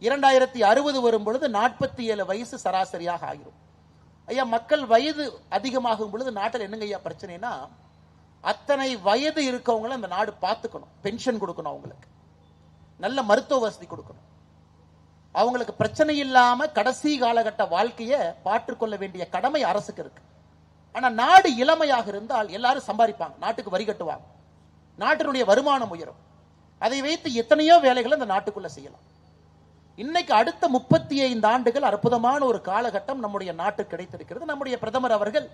2060 வரும் பொழுது 47 வயசு சராசரியாக ஆகிரும். ஐயா, மக்கள் வயது அதிகமாகும் பொழுது நாட்டில் என்னங்க ஐயா பிரச்சனைனா, அத்தனை வயது இருக்கவங்களை அந்த நாடு பார்த்துக்கணும். பென்ஷன் கொடுக்கணும், அவங்களுக்கு நல்ல மருத்துவ வசதி கொடுக்கணும், அவங்களுக்கு பிரச்சனை இல்லாம கடைசி காலகட்ட வாழ்க்கையை பாற்றுக்கொள்ள வேண்டிய கடமை அரசுக்கு இருக்கு. ஆனா நாடு இளமையாக இருந்தால் எல்லாரும் சம்பாதிப்பாங்க, நாட்டுக்கு வரி கட்டுவாங்க, நாட்டினுடைய வருமானம் உயரும். அதை வைத்து எத்தனையோ வேலைகளை அந்த நாட்டுக்குள்ள செய்யலாம். இன்னைக்கு அடுத்த 35 ஆண்டுகள் அற்புதமான ஒரு காலகட்டம் நம்முடைய நாட்டுக்கு கிடைத்திருக்கிறது. நம்முடைய பிரதமர் அவர்கள்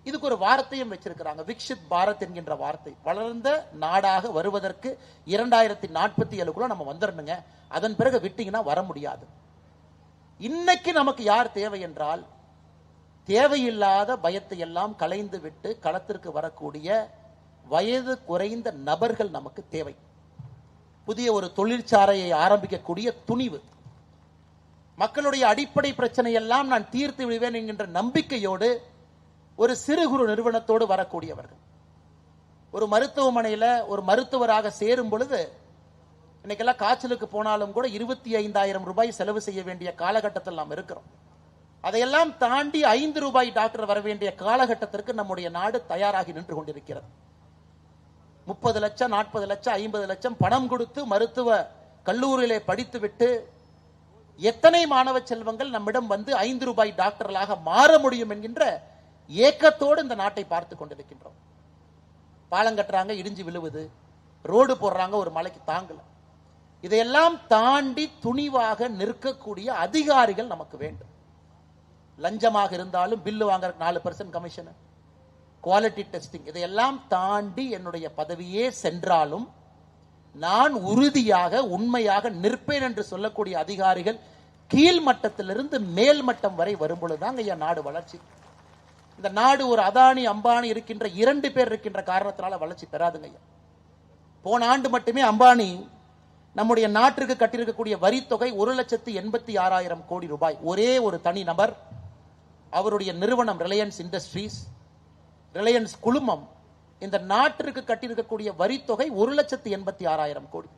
இதுக்கு ஒரு வார்த்தையும் வச்சிருக்கிறாங்க, விக்ஷித் பாரத் என்கின்ற வார்த்தை. வளர்ந்த நாடாக வருவதற்கு 2047 நம்ம வந்துடணுங்க. அதன் பிறகு விட்டீங்கன்னா வர முடியாது. இன்னைக்கு நமக்கு யார் தேவை என்றால், தேவையில்லாத பயத்தை எல்லாம் களைந்து விட்டு களத்திற்கு வரக்கூடிய வயது குறைந்த நபர்கள் நமக்கு தேவை. புதிய ஒரு தொழிற்சாலையை ஆரம்பிக்கக்கூடிய துணிவு, மக்களுடைய அடிப்படை பிரச்சனை எல்லாம் நான் தீர்த்து விடுவேன் என்கின்ற நம்பிக்கையோடு ஒரு சிறு குறு நிறுவனத்தோடு வரக்கூடியவர்கள். ஒரு மருத்துவமனையில் ஒரு மருத்துவராக சேரும் பொழுது, இன்னைக்கெல்லாம் காய்ச்சலுக்கு போனாலும் கூட 25,000 ரூபாய் செலவு செய்ய வேண்டிய காலகட்டத்தில் நாம் இருக்கிறோம். அதையெல்லாம் தாண்டி 5 ரூபாய் டாக்டர் வர வேண்டிய காலகட்டத்திற்கு நம்முடைய நாடு தயாராகி நின்று கொண்டிருக்கிறது. 30 லட்சம், 40 லட்சம், 50 லட்சம் பணம் கொடுத்து மருத்துவ கல்லூரியிலே படித்துவிட்டு எத்தனை மாணவ செல்வங்கள் நம்மிடம் வந்து 5 ரூபாய் டாக்டர்களாக மாற முடியும் என்கின்ற ஏக்கத்தோடு இந்த நாட்டை பார்த்து கொண்டிருக்கின்றோம். பாலம் கட்டுறாங்க, இடிஞ்சு விழுவுது, ரோடு போடுறாங்க, ஒரு மலைக்கு தாங்கல. இதையெல்லாம் தாண்டி துணிவாக நிற்கக்கூடிய அதிகாரிகள் நமக்கு வேண்டும். லஞ்சமாக இருந்தாலும் பில்லு வாங்க 4% கமிஷன், குவாலிட்டி டெஸ்டிங், இதையெல்லாம் தாண்டி என்னுடைய பதவியே சென்றாலும் நான் உறுதியாக உண்மையாக நிற்பேன் என்று சொல்லக்கூடிய அதிகாரிகள் கீழ் மட்டத்திலிருந்து மேல் மட்டம் வரை வரும்பொழுதுதான் ஐயா நாடு வளர்ச்சி. இந்த நாடு ஒரு அதானி அம்பானி இருக்கின்ற 2 பேர் இருக்கின்ற காரணத்தினால வளர்ச்சி பெறாதுங்க ஐயா. போன ஆண்டு மட்டுமே அம்பானி நம்முடைய நாட்டிற்கு கட்டியிருக்கக்கூடிய வரி தொகை 1,86,000 கோடி ரூபாய். ஒரே ஒரு தனி நபர், அவருடைய நிறுவனம் ரிலையன்ஸ் இண்டஸ்ட்ரீஸ், ரிலையன்ஸ் குழுமம், இந்த நாட்டிற்கு கட்டியிருக்கக்கூடிய வரி தொகை 1,86,000 கோடி.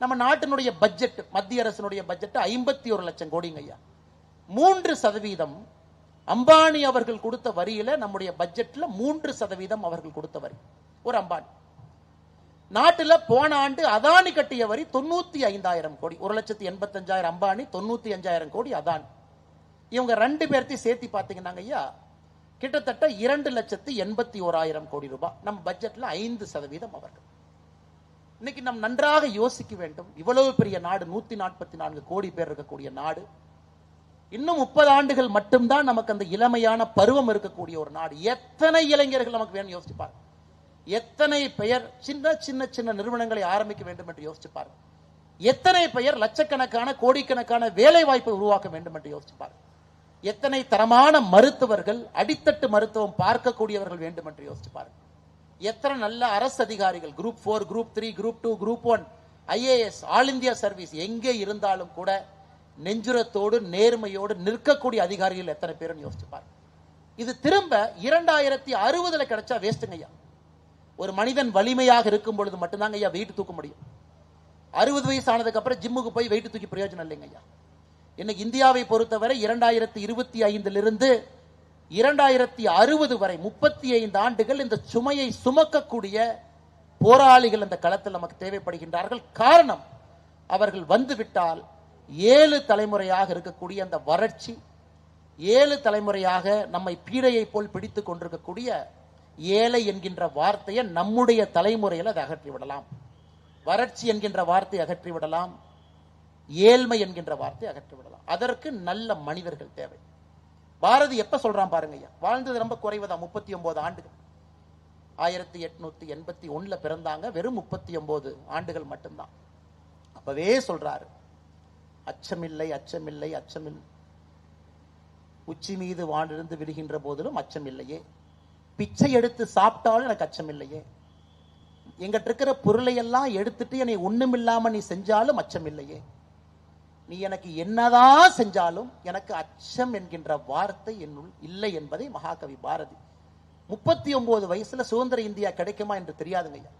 நம்ம நாட்டினுடைய பட்ஜெட், மத்திய அரசினுடைய பட்ஜெட் 51 லட்சம் கோடிங்க ஐயா. 3% அம்பானி அவர்கள் கொடுத்த வரியில நம்முடைய பட்ஜெட்ல 3% அவர்கள் கொடுத்த வரி. ஒரு அம்பானி நாட்டில் போன ஆண்டு அதானி கட்டிய வரி 95,000 கோடி. 1,85,000 அம்பானி, 95,000 கோடி அதானி. இவங்க 2 பேர்த்தையும் சேர்த்து பார்த்தீங்கன்னா ஐயா கிட்டத்தட்ட 2,81,000 கோடி ரூபாய். நம்ம பட்ஜெட்ல 5% அவர்கள். இன்னைக்கு நாம் நன்றாக யோசிக்க வேண்டும். இவ்வளவு பெரிய நாடு, 144 கோடி பேர் இருக்கக்கூடிய நாடு, இன்னும் 30 ஆண்டுகள் மட்டும்தான் நமக்கு அந்த இளமையான பருவம் இருக்கக்கூடிய ஒரு நாடு. எத்தனை இளைஞர்கள் நமக்கு வேணும் யோசிச்சுப்பார். எத்தனை பெயர் சின்ன சின்ன சின்ன நிறுவனங்களை ஆரம்பிக்க வேண்டும் என்று யோசிச்சுப்பார். எத்தனை பெயர் லட்சக்கணக்கான கோடிக்கணக்கான வேலை வாய்ப்பை உருவாக்க வேண்டும் என்று யோசிச்சுப்பார். எத்தனை தரமான மருத்துவர்கள், அடித்தட்டு மருத்துவம் பார்க்கக்கூடியவர்கள் வேண்டும் என்று யோசிச்சுப்பார். எத்தனை நல்ல அரசு அதிகாரிகள், group 4, group 3, group 2, group 1, IAS, all India service, எங்கே இருந்தாலும் கூட நெஞ்சுரத்தோடு நேர்மையோடு நிற்கக்கூடிய அதிகாரிகள் எத்தனை பேருன்னு யோசிச்சுப்பார். இது திரும்ப 2060 கிடைச்சா வேஸ்ட்டுங்க ஐயா. ஒரு மனிதன் வலிமையாக இருக்கும் பொழுது மட்டும்தாங்க ஐயா வெயிட் தூக்க முடியும். 60 வயசு ஆனதுக்கு அப்புறம் ஜிம்முக்கு போய் வெயிட் தூக்கி பிரயோஜனம் இல்லைங்க ஐயா. இன்னைக்கு இந்தியாவை பொறுத்தவரை 2025 2060 வரை 35 ஆண்டுகள் இந்த சுமையை சுமக்கக்கூடிய போராளிகள் இந்த களத்தில் நமக்கு தேவைப்படுகின்றார்கள். காரணம், அவர்கள் வந்துவிட்டால் 7 தலைமுறையாக இருக்கக்கூடிய அந்த வறட்சி, 7 தலைமுறையாக நம்மை பீடையை போல் பிடித்துக் கொண்டிருக்கக்கூடிய ஏழை என்கின்ற வார்த்தையை நம்முடைய தலைமுறையில் அதை அகற்றிவிடலாம். வறட்சி என்கின்ற வார்த்தை அகற்றிவிடலாம், ஏழ்மை என்கின்ற வார்த்தை அகற்றிவிடலாம். அதற்கு நல்ல மனிதர்கள் தேவை. பாரதி எப்ப சொல்றான் பாருங்க ஐயா, வாழ்ந்தது ரொம்ப குறைவுதான், 39 ஆண்டுகள். 1881 பிறந்தாங்க, வெறும் 39 ஆண்டுகள் மட்டும்தான். அப்பவே சொல்றாரு, அச்சமில்லை அச்சமில்லை அச்சமில்லை, உச்சி மீது வானிருந்து விழுகின்ற போதிலும் அச்சம் இல்லையே, பிச்சை எடுத்து சாப்பிட்டாலும் எனக்கு அச்சம் இல்லையே, எங்கிட்ட இருக்கிற பொருளை எல்லாம் எடுத்துட்டு என்னை ஒண்ணுமில்லாம நீ செஞ்சாலும் அச்சம் இல்லையே, நீ எனக்கு என்னதான் செஞ்சாலும் எனக்கு அச்சம் என்கின்ற வார்த்தை என்னுள் இல்லை என்பதை மகாகவி பாரதி 39 வயசுல சுதந்திர இந்தியா கிடைக்குமா என்று தெரியாதுங்க ஐயா.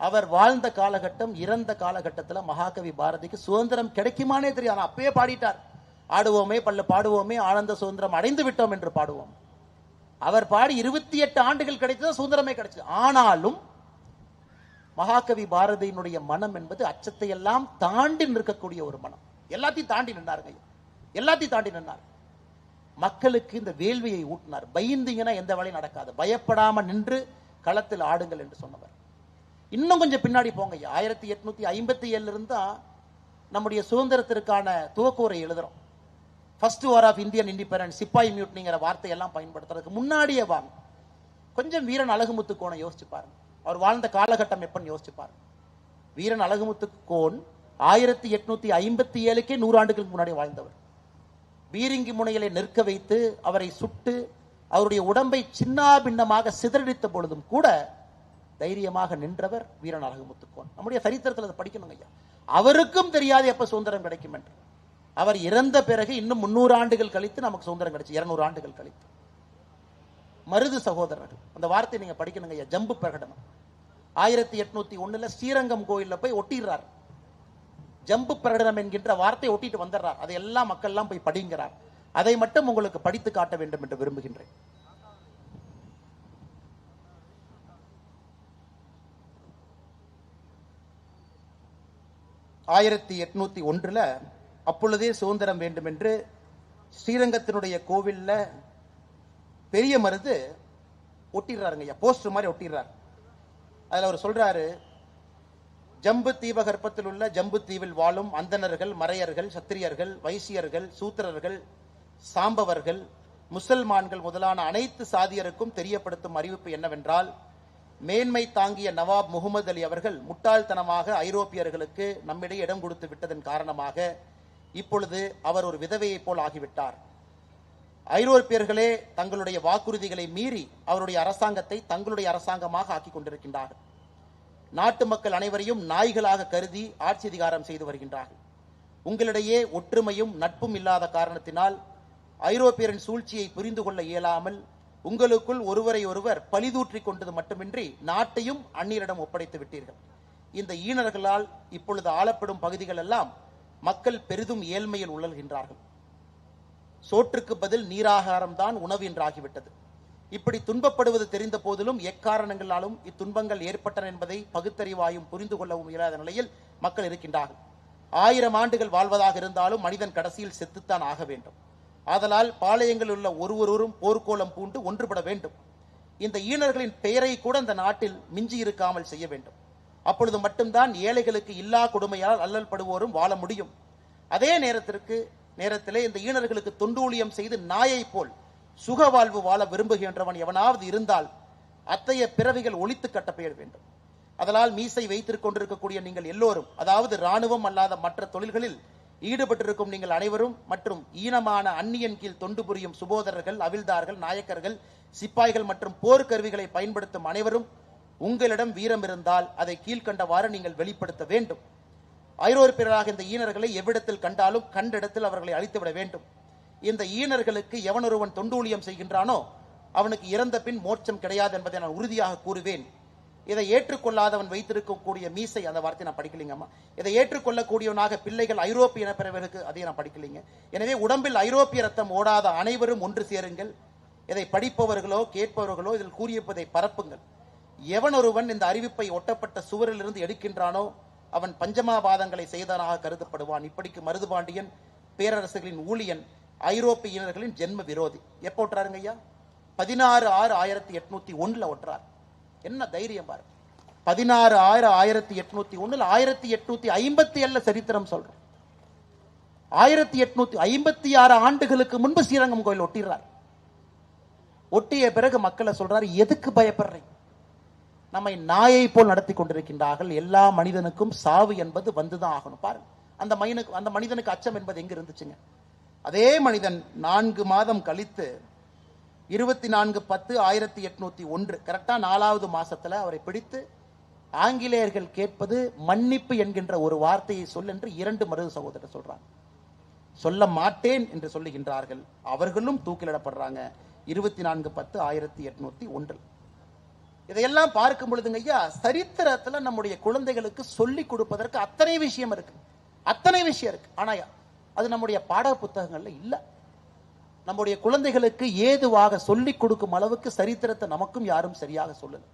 அவர் வாழ்ந்த காலகட்டம், இறந்த காலகட்டத்தில் மகாகவி பாரதிக்கு சுதந்திரம் கிடைக்குமானே தெரியாது. அப்பயே பாடிட்டார், ஆடுவோமே பல்லு பாடுவோமே ஆனந்த சுதந்திரம் அடைந்து விட்டோம் என்று பாடுவோம். அவர் பாடி 28 ஆண்டுகள் கிடைத்தது, சுதந்திரமே கிடைச்சது. ஆனாலும் மகாகவி பாரதியினுடைய மனம் என்பது அச்சத்தை எல்லாம் தாண்டி நிற்கக்கூடிய ஒரு மனம். எல்லாத்தையும் தாண்டி நின்றாருங்க, எல்லாத்தையும் தாண்டி நின்றார். மக்களுக்கு இந்த வேள்வியை ஊட்டினார். பயந்தீங்கன்னா எந்த வேலையும் நடக்காது, பயப்படாம நின்று களத்தில் ஆடுங்கள் என்று சொன்னவர். இன்னும் கொஞ்சம் பின்னாடி போங்க, 1857 இருந்தா நம்முடைய சுதந்திரத்திற்கான துவக்கூரை எழுதுறோம். First war of Indian independence, சிப்பாய் மியூட்னிங்கிற வார்த்தையெல்லாம் பயன்படுத்துறதுக்கு முன்னாடியே வாங்க. கொஞ்சம் வீரன் அழகுமுத்துக்கோனை யோசிச்சு பாருங்க, அவர் வாழ்ந்த காலகட்டம் எப்பன்னு யோசிச்சு பாருங்க. வீரன் அழகுமுத்துக்கோன் 1857க்கே 100 ஆண்டுகளுக்கு முன்னாடி வாழ்ந்தவர். பீரிங்கி முனையிலே நிற்க வைத்து அவரை சுட்டு அவருடைய உடம்பை சின்ன பின்னமாக சிதறடித்த பொழுதும் கூட தைரியமாக நின்றவர் வீரன் அழகுமுத்துக்கோன். நம்முடைய சரித்திரத்தில் அதை படிக்கணுங்க ஐயா. அவருக்கும் தெரியாது எப்ப சுதந்திரம் கிடைக்கும் என்று. அவர் இறந்த பிறகு இன்னும் 300 ஆண்டுகள் கழித்து நமக்கு சுதந்திரம் கிடைச்சு, 200 ஆண்டுகள் கழித்து. மருது சகோதரர்கள், அந்த வார்த்தையை நீங்க படிக்கணுங்க ஐயா. ஜம்பு பிரகடனம் 1801 ஸ்ரீரங்கம் கோயில்ல போய் ஒட்டிடுறார். ஜம்பு பிரகடனம் என்கின்ற வார்த்தை ஒட்டிட்டு வந்துடுறார். அதை எல்லா மக்கள் எல்லாம் போய் படிங்கிறார். அதை மட்டும் உங்களுக்கு படித்து காட்ட வேண்டும் என்று விரும்புகின்றேன். (1801) அப்பொழுதே சுதந்திரம் வேண்டும் என்று ஸ்ரீரங்கத்தினுடைய கோவில்ல பெரிய மருது ஒட்டிடுறாருங்க, போஸ்டர் மாதிரி ஒட்டிடுறார். அதுல அவர் சொல்றாரு, ஜம்பு தீபகற்பத்தில் உள்ள ஜம்பு தீவில் வாழும் அந்தணர்கள், மறையர்கள், சத்திரியர்கள், வைசியர்கள், சூத்திரர்கள், சாம்பவர்கள், முசல்மான்கள் முதலான அனைத்து சாதியருக்கும் தெரியப்படுத்தும் அறிவிப்பு என்னவென்றால், மேன்மை தாங்கிய நவாப் முகமது அலி அவர்கள் முட்டாள்தனமாக ஐரோப்பியர்களுக்கு நம்மிடையே இடம் கொடுத்து விட்டதன் காரணமாக இப்பொழுது அவர் ஒரு விதவையை போல் ஆகிவிட்டார். ஐரோப்பியர்களே தங்களுடைய வாக்குறுதிகளை மீறி அவருடைய அரசாங்கத்தை தங்களுடைய அரசாங்கமாக ஆக்கிக் கொண்டிருக்கின்றார்கள். நாட்டு மக்கள் அனைவரையும் நாய்களாக கருதி ஆட்சி அதிகாரம் செய்து வருகின்றார்கள். உங்களிடையே ஒற்றுமையும் நட்பும் இல்லாத காரணத்தினால் ஐரோப்பியரின் சூழ்ச்சியை புரிந்து கொள்ள இயலாமல் உங்களுக்குள் ஒருவரை ஒருவர் பழிதூற்றிக் கொண்டது மட்டுமின்றி நாட்டையும் அந்நியரிடம் ஒப்படைத்து விட்டீர்கள். இந்த ஈனர்களால் இப்பொழுது ஆளப்படும் பகுதிகள் எல்லாம் மக்கள் பெரிதும் ஏழ்மையில் உழல்கின்றார்கள். சோற்றுக்கு பதில் நீராகாரம் தான் உணவு என்றாகிவிட்டது. இப்படி துன்பப்படுவது தெரிந்த போதிலும் எக்காரணங்களாலும் இத்துன்பங்கள் ஏற்பட்டன என்பதை பகுத்தறிவாயும் புரிந்து கொள்ளவும் இயலாத நிலையில் மக்கள் இருக்கின்றார்கள். 1000 ஆண்டுகள் வாழ்வதாக இருந்தாலும் மனிதன் கடைசியில் செத்துத்தான் ஆக வேண்டும். ஆதலால் பாளையங்களில் உள்ள ஒருவரும் போர்க்கோலம் பூண்டு ஒன்றுபட வேண்டும். இந்த ஈனர்களின் பெயரை கூட இந்த நாட்டில் மிஞ்சி இருக்காமல் செய்ய வேண்டும். அப்பொழுது மட்டும்தான் ஏழைகளுக்கு இல்லா கொடுமையால் அல்லல் படுவோரும் வாழ முடியும். அதே நேரத்திலே இந்த ஈனர்களுக்கு தொண்டூழியம் செய்து நாயை போல் சுக வாழ்வு வாழ விரும்புகின்றவன் எவனாவது இருந்தால் அத்தகைய பிறவிகள் ஒழித்து கட்டப்பெயர் வேண்டும். அதனால் மீசை வைத்துக் கொண்டிருக்கக்கூடிய நீங்கள் எல்லோரும், அதாவது இராணுவம் அல்லாத மற்ற தொழில்களில் ஈடுபட்டிருக்கும் நீங்கள் அனைவரும் மற்றும் ஈனமான அந்நியன் கீழ் தொண்டு புரியும் சுபோதரர்கள், அவில்தார்கள், நாயக்கர்கள், சிப்பாய்கள் மற்றும் போர்க்கருவிகளை பயன்படுத்தும் அனைவரும் உங்களிடம் வீரம் இருந்தால் அதை கீழ்கண்டவாறு நீங்கள் வெளிப்படுத்த வேண்டும். ஐரோப்பியராக இந்த ஈனர்களை எவ்விடத்தில் கண்டாலும் கண்ட இடத்தில் அவர்களை அழித்துவிட வேண்டும். இந்த ஈனர்களுக்கு எவனொருவன் தொண்டூழியம் செய்கின்றானோ அவனுக்கு இறந்த பின் மோட்சம் கிடையாது என்பதை நான் உறுதியாக கூறுவேன். இதை ஏற்றுக்கொள்ளாதவன் வைத்திருக்கக்கூடிய மீசை, அந்த வார்த்தை நான் படிக்கலீங்கம்மா. இதை ஏற்றுக்கொள்ளக்கூடியவனாக பிள்ளைகள் ஐரோப்பிய இனப்பிறவர்களுக்கு அதை நான் படிக்கலீங்க. எனவே உடம்பில் ஐரோப்பிய ரத்தம் ஓடாத அனைவரும் ஒன்று சேருங்கள். இதை படிப்பவர்களோ கேட்பவர்களோ இதில் கூறியிருப்பதை பரப்புங்கள். எவனொருவன் இந்த அறிவிப்பை ஒட்டப்பட்ட சுவரிலிருந்து எடுக்கின்றானோ அவன் பஞ்சமாபாதங்களை செய்தவனாக கருதப்படுவான். இப்படிக்கு மருதுபாண்டியன் பேரரசுகளின் ஊழியன், ஐரோப்பியர்களின் ஜென்ம விரோதி. எப்போ ஒட்டுறாருங்க ஐயா? 16/6/1801 ஒட்டுறார். என்ன தைரியம் பாரு! 16/6/1801 1857 சரித்திரம் சொல்றோம். 1856 ஆண்டுகளுக்கு முன்பு ஸ்ரீரங்கம் கோயில் ஒட்டிடுறார். ஒட்டிய பிறகு மக்களை சொல்றாரு, எதுக்கு பயப்படுறீங்க? நம்மை நாயை போல் நடத்தி கொண்டிருக்கின்றார்கள். எல்லா மனிதனுக்கும் சாவு என்பது வந்துதான் ஆகணும். பாருங்க, அந்த மனிதனுக்கு அச்சம் என்பது எங்க இருந்துச்சுங்க? அதே மனிதன் 4 மாதம் கழித்து 24/10/1801 கரெக்டா 4வது மாசத்துல அவரை பிடித்து ஆங்கிலேயர்கள் கேட்பது மன்னிப்பு என்கின்ற ஒரு வார்த்தையை சொல் என்று 2 மருது சகோதரர் சொல்றாங்க. சொல்ல மாட்டேன் என்று சொல்லுகின்றார்கள். அவர்களும் தூக்கிலிடப்படுறாங்க 24/10/1801. இதையெல்லாம் பார்க்கும் பொழுதுங்க ஐயா, சரித்திரத்துல நம்முடைய குழந்தைகளுக்கு சொல்லிக் கொடுப்பதற்கு அத்தனை விஷயம் இருக்கு, அத்தனை விஷயம் இருக்கு. ஆனா அது நம்முடைய பாட புத்தகங்கள்ல இல்ல. நம்முடைய குழந்தைகளுக்கு ஏதுவாக சொல்லிக் கொடுக்கும் அளவுக்கு சரித்திரத்தை நமக்கும் யாரும் சரியாக சொல்லல.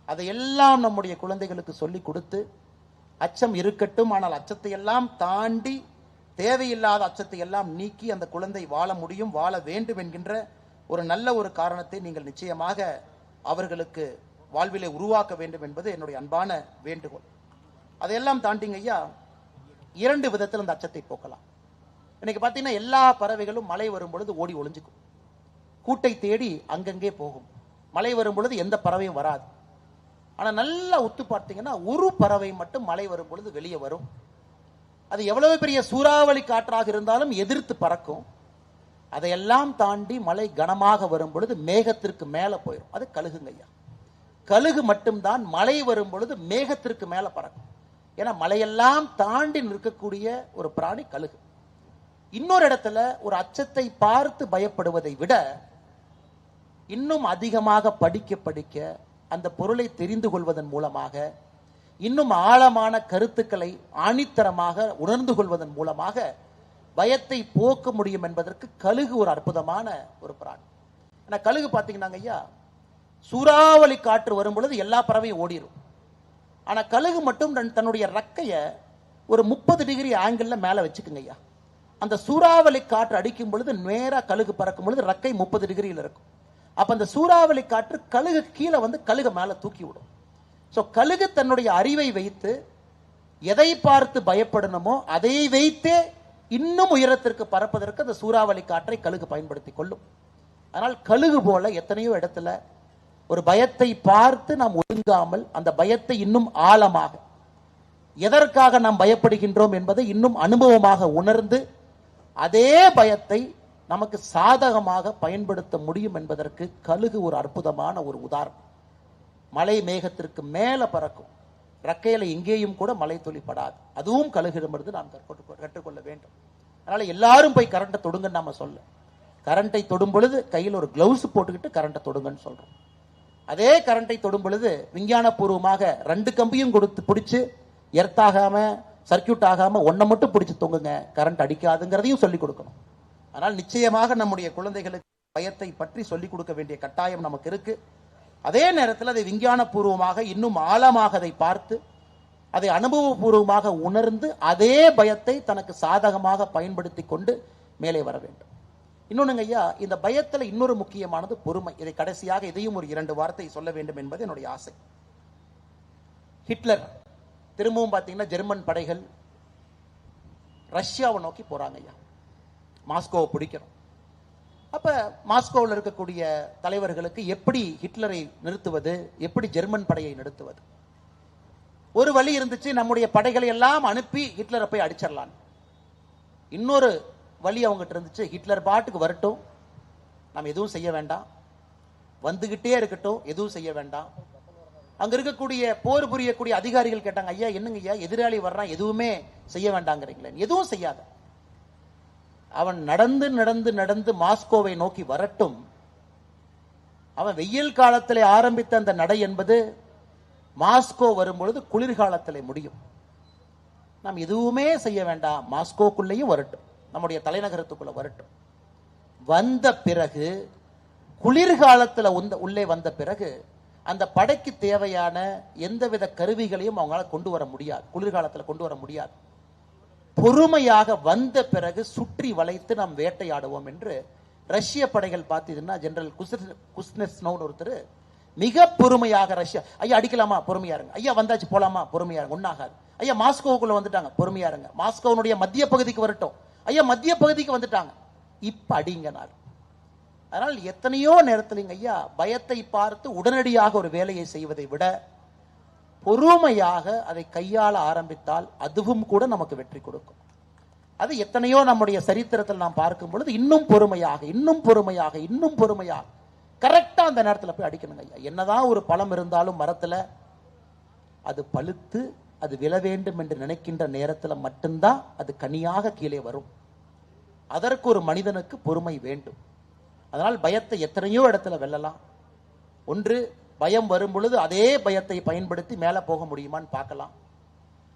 அதையெல்லாம் நம்முடைய குழந்தைகளுக்கு சொல்லிக் கொடுத்து, அச்சம் இருக்கட்டும், ஆனால் அச்சத்தை எல்லாம் தாண்டி தேவையில்லாத அச்சத்தை எல்லாம் நீக்கி அந்த குழந்தை வாழ முடியும், வாழ வேண்டும் என்கின்ற ஒரு நல்ல ஒரு காரணத்தை நீங்கள் நிச்சயமாக அவர்களுக்கு வாழ்விலே உருவாக்க வேண்டும் என்பது என்னுடைய அன்பான வேண்டுகோள். அதையெல்லாம் தாண்டிங்க ஐயா, 2 விதத்தில் அந்த அச்சத்தை போக்கலாம். இன்னைக்கு பார்த்தீங்கன்னா எல்லா பறவைகளும் மழை வரும் பொழுது ஓடி ஒளிஞ்சுக்கும், கூட்டை தேடி அங்கங்கே போகும். மழை வரும் பொழுது எந்த பறவையும் வராது. ஆனா நல்லா உத்து பார்த்தீங்கன்னா ஒரு பறவை மட்டும் மழை வரும் பொழுது வெளியே வரும். அது எவ்வளவு பெரிய சூறாவளி காற்றாக இருந்தாலும் எதிர்த்து பறக்கும். அதையெல்லாம் தாண்டி மழை கனமாக வரும் பொழுது மேகத்திற்கு மேல போயிடும். அது கழுகுங்க ஐயா. கழுகு மட்டும்தான் மழை வரும் பொழுது மேகத்திற்கு மேல பறக்கும். ஏன்னா மழையெல்லாம் தாண்டி நிற்கக்கூடிய ஒரு பிராணி கழுகு. இன்னொரு இடத்துல ஒரு அச்சத்தை பார்த்து பயப்படுவதை விட இன்னும் அதிகமாக படிக்க படிக்க அந்த பொருளை தெரிந்து கொள்வதன் மூலமாக, இன்னும் ஆழமான கருத்துக்களை ஆணித்தரமாக உணர்ந்து கொள்வதன் மூலமாக பயத்தை போக்க முடியும் என்பதற்கு கழுகு ஒரு அற்புதமான ஒரு பிராணி. ஏன்னா கழுகு பார்த்தீங்கன்னா ஐயா, சூறாவளி காற்று வரும் பொழுது எல்லா பறவையும் ஓடிடும். ஆனா கழுகு மட்டும் தன்னுடைய ரக்கைய ஒரு 30 டிகிரி ஆங்கிள் மேல வச்சுக்குங்க ஐயா. அந்த சூறாவளி காற்று அடிக்கும் பொழுது நேரா கழுகு பறக்கும் பொழுது ரக்கை 30 டிகிரியில் இருக்கும். அப்ப அந்த சூறாவளி காற்று கழுகு கீழே வந்து கழுக மேல தூக்கி விடும். சோ கழுகு தன்னுடைய அறிவை வைத்து எதை பார்த்து பயப்படணுமோ அதை வைத்தே இன்னும் உயரத்திற்கு பறப்பதற்கு அந்த சூறாவளி காற்றை கழுகு பயன்படுத்தி கொள்ளும். ஆனால் கழுகு போல எத்தனையோ இடத்துல ஒரு பயத்தை பார்த்து நாம் ஒழுங்காமல் அந்த பயத்தை இன்னும் ஆழமாக, எதற்காக நாம் பயப்படுகின்றோம் என்பதை இன்னும் அனுபவமாக உணர்ந்து அதே பயத்தை நமக்கு சாதகமாக பயன்படுத்த முடியும் என்பதற்கு கழுகு ஒரு அற்புதமான ஒரு உதாரணம். மலை மேகத்திற்கு மேல பறக்கும், ரக்கையில எங்கேயும் கூட மலை துளிப்படாது. அதுவும் கழுகிடமிருந்து நாம் கற்றுக்கொள்ள வேண்டும். அதனால எல்லாரும் போய் கரண்டை தொடுங்கன்னு நாம சொல்ல, கரண்டை தொடும் பொழுது கையில் ஒரு கிளவுஸ் போட்டுக்கிட்டு கரண்டை தொடுங்கன்னு சொல்றோம். அதே கரண்டை தொடும் பொழுது விஞ்ஞான பூர்வமாக 2 கம்பியும் கொடுத்து பிடிச்சு எர்த்தாகாம சர்க்கியூட் ஆகாம ஒன்றை மட்டும் பிடிச்சு தொங்குங்க, கரண்ட் அடிக்காதுங்கிறதையும் சொல்லிக் கொடுக்கணும். ஆனால் நிச்சயமாக நம்முடைய குழந்தைகளுக்கு பயத்தை பற்றி சொல்லிக் கொடுக்க வேண்டிய கட்டாயம் நமக்கு இருக்கு. அதே நேரத்தில் அதை விஞ்ஞான பூர்வமாக இன்னும் ஆழமாக அதை பார்த்து அதை அனுபவபூர்வமாக உணர்ந்து அதே பயத்தை தனக்கு சாதகமாக பயன்படுத்தி கொண்டு மேலே வர வேண்டும். இன்னொன்னுங்க ஐயா, இந்த பயத்துல இன்னொரு முக்கியமானது பொறுமை. இதை கடைசியாக இதையும் ஒரு 2 வார்த்தை சொல்ல வேண்டும் என்பது என்னுடைய ஆசை. ஹிட்லர் திரும்பவும் பார்த்தீங்கன்னா ஜெர்மன் படைகள் ரஷ்யாவை நோக்கி போறாங்க ஐயா, மாஸ்கோவை பிடிக்கணும். அப்ப மாஸ்கோவில் இருக்கக்கூடிய தலைவர்களுக்கு எப்படி ஹிட்லரை நிறுத்துவது, எப்படி ஜெர்மன் படையை நிறுத்துவது? ஒரு வழி இருந்துச்சு, நம்முடைய படைகளை எல்லாம் அனுப்பி ஹிட்லரை போய் அடிச்சிடலாம். இன்னொரு வழி அவங்ககிட்ட இருந்துச்சு, ஹிட்லர் பாட்டுக்கு வரட்டும், நாம் எதுவும் செய்ய வேண்டாம், வந்துகிட்டே இருக்கட்டும், எதுவும் செய்ய வேண்டாம். அங்க இருக்கக்கூடிய போர் புரியக்கூடிய அதிகாரிகள் கேட்டாங்க, ஐயா என்னங்க ஐயா எதிராளி வர்றான், எதுவுமே செய்ய வேண்டாங்கிறீங்களே? எதுவும் செய்யாத, அவன் நடந்து நடந்து நடந்து மாஸ்கோவை நோக்கி வரட்டும். அவன் வெயில் காலத்திலே ஆரம்பித்த அந்த நடை என்பது மாஸ்கோ வரும்பொழுது குளிர்காலத்திலே முடியும். நாம் எதுவுமே செய்ய வேண்டாம், மாஸ்கோக்குள்ளேயும் வரட்டும், நம்முடைய தலைநகரத்துக்குள்ள வரட்டும். வந்த பிறகு குளிர்காலத்தில் உள்ளே வந்த பிறகு அந்த படைக்கு தேவையான எந்தவித கருவிகளையும் அவங்களால கொண்டு வர முடியாது, குளிர்காலத்தில் கொண்டு வர முடியாது. பொறுமையாக வந்த பிறகு சுற்றி வளைத்து நாம் வேட்டையாடுவோம் என்று ரஷ்ய படைகள் பார்த்தீங்கன்னா ஜெனரல் குஸ்னெட்ஸ்னோவ்னு ஒருத்தர் மிக பொறுமையாக ரஷ்யா, ஐயா அடிக்கலாமா பொறுமையா இருங்க, ஐயா வந்தாச்சு போலாமா பொறுமையா இருங்க, ஒன்னாகாது, ஐயா மாஸ்கோவுக்குள்ள வந்துட்டாங்க பொறுமையா இருங்க, மாஸ்கோனுடைய மத்திய பகுதிக்கு வரட்டும், ஐயா மத்திய பகுதிக்கு வந்துட்டாங்க இப்ப அடிங்கனார். அதனால் எத்தனையோ நேரத்தில் ஐயா பயத்தை பார்த்து உடனடியாக ஒரு வேலையை செய்வதை விட பொறுமையாக அதை கையாள ஆரம்பித்தால் அதுவும் கூட நமக்கு வெற்றி கொடுக்கும். அது எத்தனையோ நம்முடைய சரித்திரத்தில் நாம் பார்க்கும் பொழுது இன்னும் பொறுமையாக இன்னும் பொறுமையாக இன்னும் பொறுமையாக கரெக்டா அந்த நேரத்தில் போய் அடிக்கணுங்க ஐயா. என்னதான் ஒரு பழம் இருந்தாலும் மரத்துல அது பழுத்து அது விழ வேண்டும் என்று நினைக்கின்ற நேரத்தில் மட்டும்தான் அது கனியாக கீழே வரும். அதற்கு ஒரு மனிதனுக்கு பொறுமை வேண்டும். அதனால் பயத்தை எத்தனையோ இடத்துல வெல்லலாம். ஒன்று, பயம் வரும் பொழுது அதே பயத்தை பயன்படுத்தி மேலே போக முடியுமான்னு பார்க்கலாம்.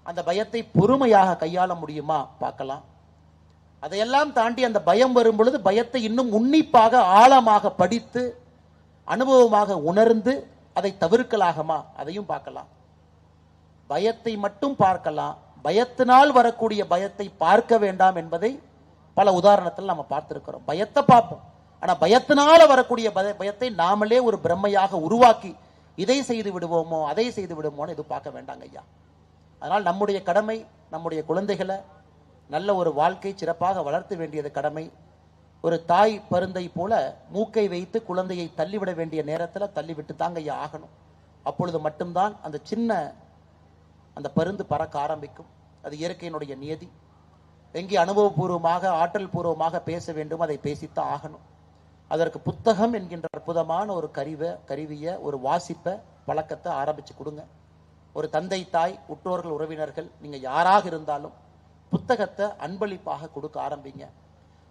அந்த பயத்தை பொறுமையாக கையாள முடியுமா பார்க்கலாம். அதையெல்லாம் தாண்டி அந்த பயம் வரும் பொழுது பயத்தை இன்னும் உன்னிப்பாக ஆழமாக படித்து அனுபவமாக உணர்ந்து அதை தவிர்க்கலாகுமா அதையும் பார்க்கலாம். பயத்தை மட்டும் பார்க்கலாம், பயத்தினால் வரக்கூடிய பயத்தை பார்க்க வேண்டாம் என்பதை பல உதாரணத்தில் நம்ம பார்த்திருக்கிறோம். பயத்தை பார்ப்போம், ஆனா பயத்தினால வரக்கூடிய பயத்தை நாமளே ஒரு பிரம்மையாக உருவாக்கி இதை செய்து விடுவோமோ அதை செய்து விடுவோமோ இது பார்க்க வேண்டாங்க ஐயா. அதனால் நம்முடைய கடமை நம்முடைய குழந்தைகளை நல்ல ஒரு வாழ்க்கை சிறப்பாக வளர்த்த வேண்டியது கடமை. ஒரு தாய் பருந்தை போல மூக்கை வைத்து குழந்தையை தள்ளிவிட வேண்டிய நேரத்தில் தள்ளிவிட்டு தாங்க ஐயா ஆகணும். அப்பொழுது மட்டும்தான் அந்த சின்ன அந்த பருந்து பறக்க ஆரம்பிக்கும். அது இயற்கையினுடைய நியதி. எங்கே அனுபவபூர்வமாக ஆற்றல் பூர்வமாக பேச வேண்டும் அதை பேசித்தான் ஆகணும். அதற்கு புத்தகம் என்கின்ற அற்புதமான ஒரு கருவியை ஒரு வாசிப்பை பழக்கத்தை ஆரம்பிச்சு கொடுங்க. ஒரு தந்தை தாய் உற்றோர்கள் உறவினர்கள் நீங்க யாராக இருந்தாலும் புத்தகத்தை அன்பளிப்பாக கொடுக்க ஆரம்பிங்க.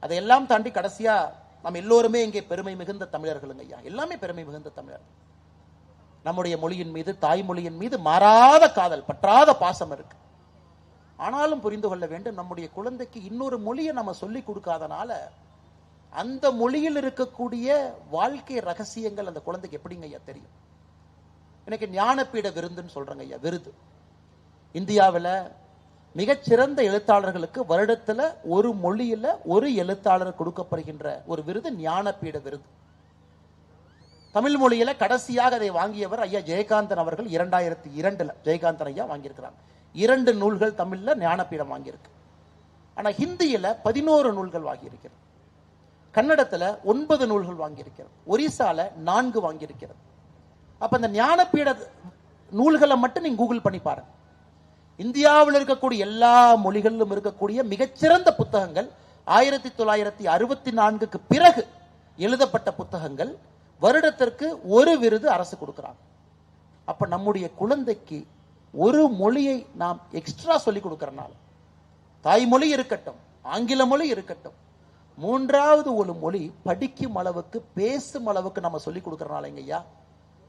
அதையெல்லாம் தாண்டி கடைசியா நம்ம எல்லோருமே இங்கே பெருமை மிகுந்த தமிழர்களுங்க ஐயா, எல்லாமே பெருமை மிகுந்த தமிழர்கள். நம்முடைய மொழியின் மீது தாய்மொழியின் மீது மாறாத காதல் பற்றாத பாசம் இருக்கு. ஆனாலும் புரிந்து கொள்ள வேண்டும், நம்முடைய குழந்தைக்கு இன்னொரு மொழியை நம்ம சொல்லி கொடுக்காதனால அந்த மொழியில் இருக்கக்கூடிய வாழ்க்கை ரகசியங்கள் அந்த குழந்தைக்கு எப்படிங்க ஐயா தெரியும்? எனக்கு ஞானபீட விருதுன்னு சொல்றாங்க ஐயா, விருது இந்தியாவில் மிகச்சிறந்த எழுத்தாளர்களுக்கு வருடத்துல ஒரு மொழியில ஒரு எழுத்தாளர் கொடுக்கப்படுகின்ற ஒரு விருது ஞானபீட விருது. தமிழ் மொழியில கடைசியாக அதை வாங்கியவர் ஐயா ஜெயகாந்தன் அவர்கள் 2002 ஜெயகாந்தன் ஐயா வாங்கியிருக்கிறாங்க. 2 நூல்கள் தமிழ்ல ஞானபீடம் வாங்கியிருக்கு. ஆனா ஹிந்தியில 11 நூல்கள் வாங்கியிருக்கிறது, கன்னடத்துல 9 நூல்கள் வாங்கியிருக்கிறது, ஒரிசால 4 வாங்கியிருக்கிறது. அப்ப இந்த ஞானபீட நூல்களை மட்டும் நீங்க கூகுள் பண்ணி பாருங்க. இந்தியாவில் இருக்கக்கூடிய எல்லா மொழிகளிலும் இருக்கக்கூடிய மிகச்சிறந்த புத்தகங்கள் 1964க்கு பிறகு எழுதப்பட்ட புத்தகங்கள் வருடத்திற்கு ஒரு விருது அரசு கொடுக்கிறாங்க. அப்ப நம்முடைய குழந்தைக்கு ஒரு மொழியை நாம் எக்ஸ்ட்ரா சொல்லி கொடுக்கறனால, தாய்மொழி இருக்கட்டும் ஆங்கில மொழி இருக்கட்டும், மூன்றாவது ஒரு மொழி படிக்கும் அளவுக்கு பேசும் அளவுக்கு நம்ம சொல்லி கொடுக்கறனால ஐயா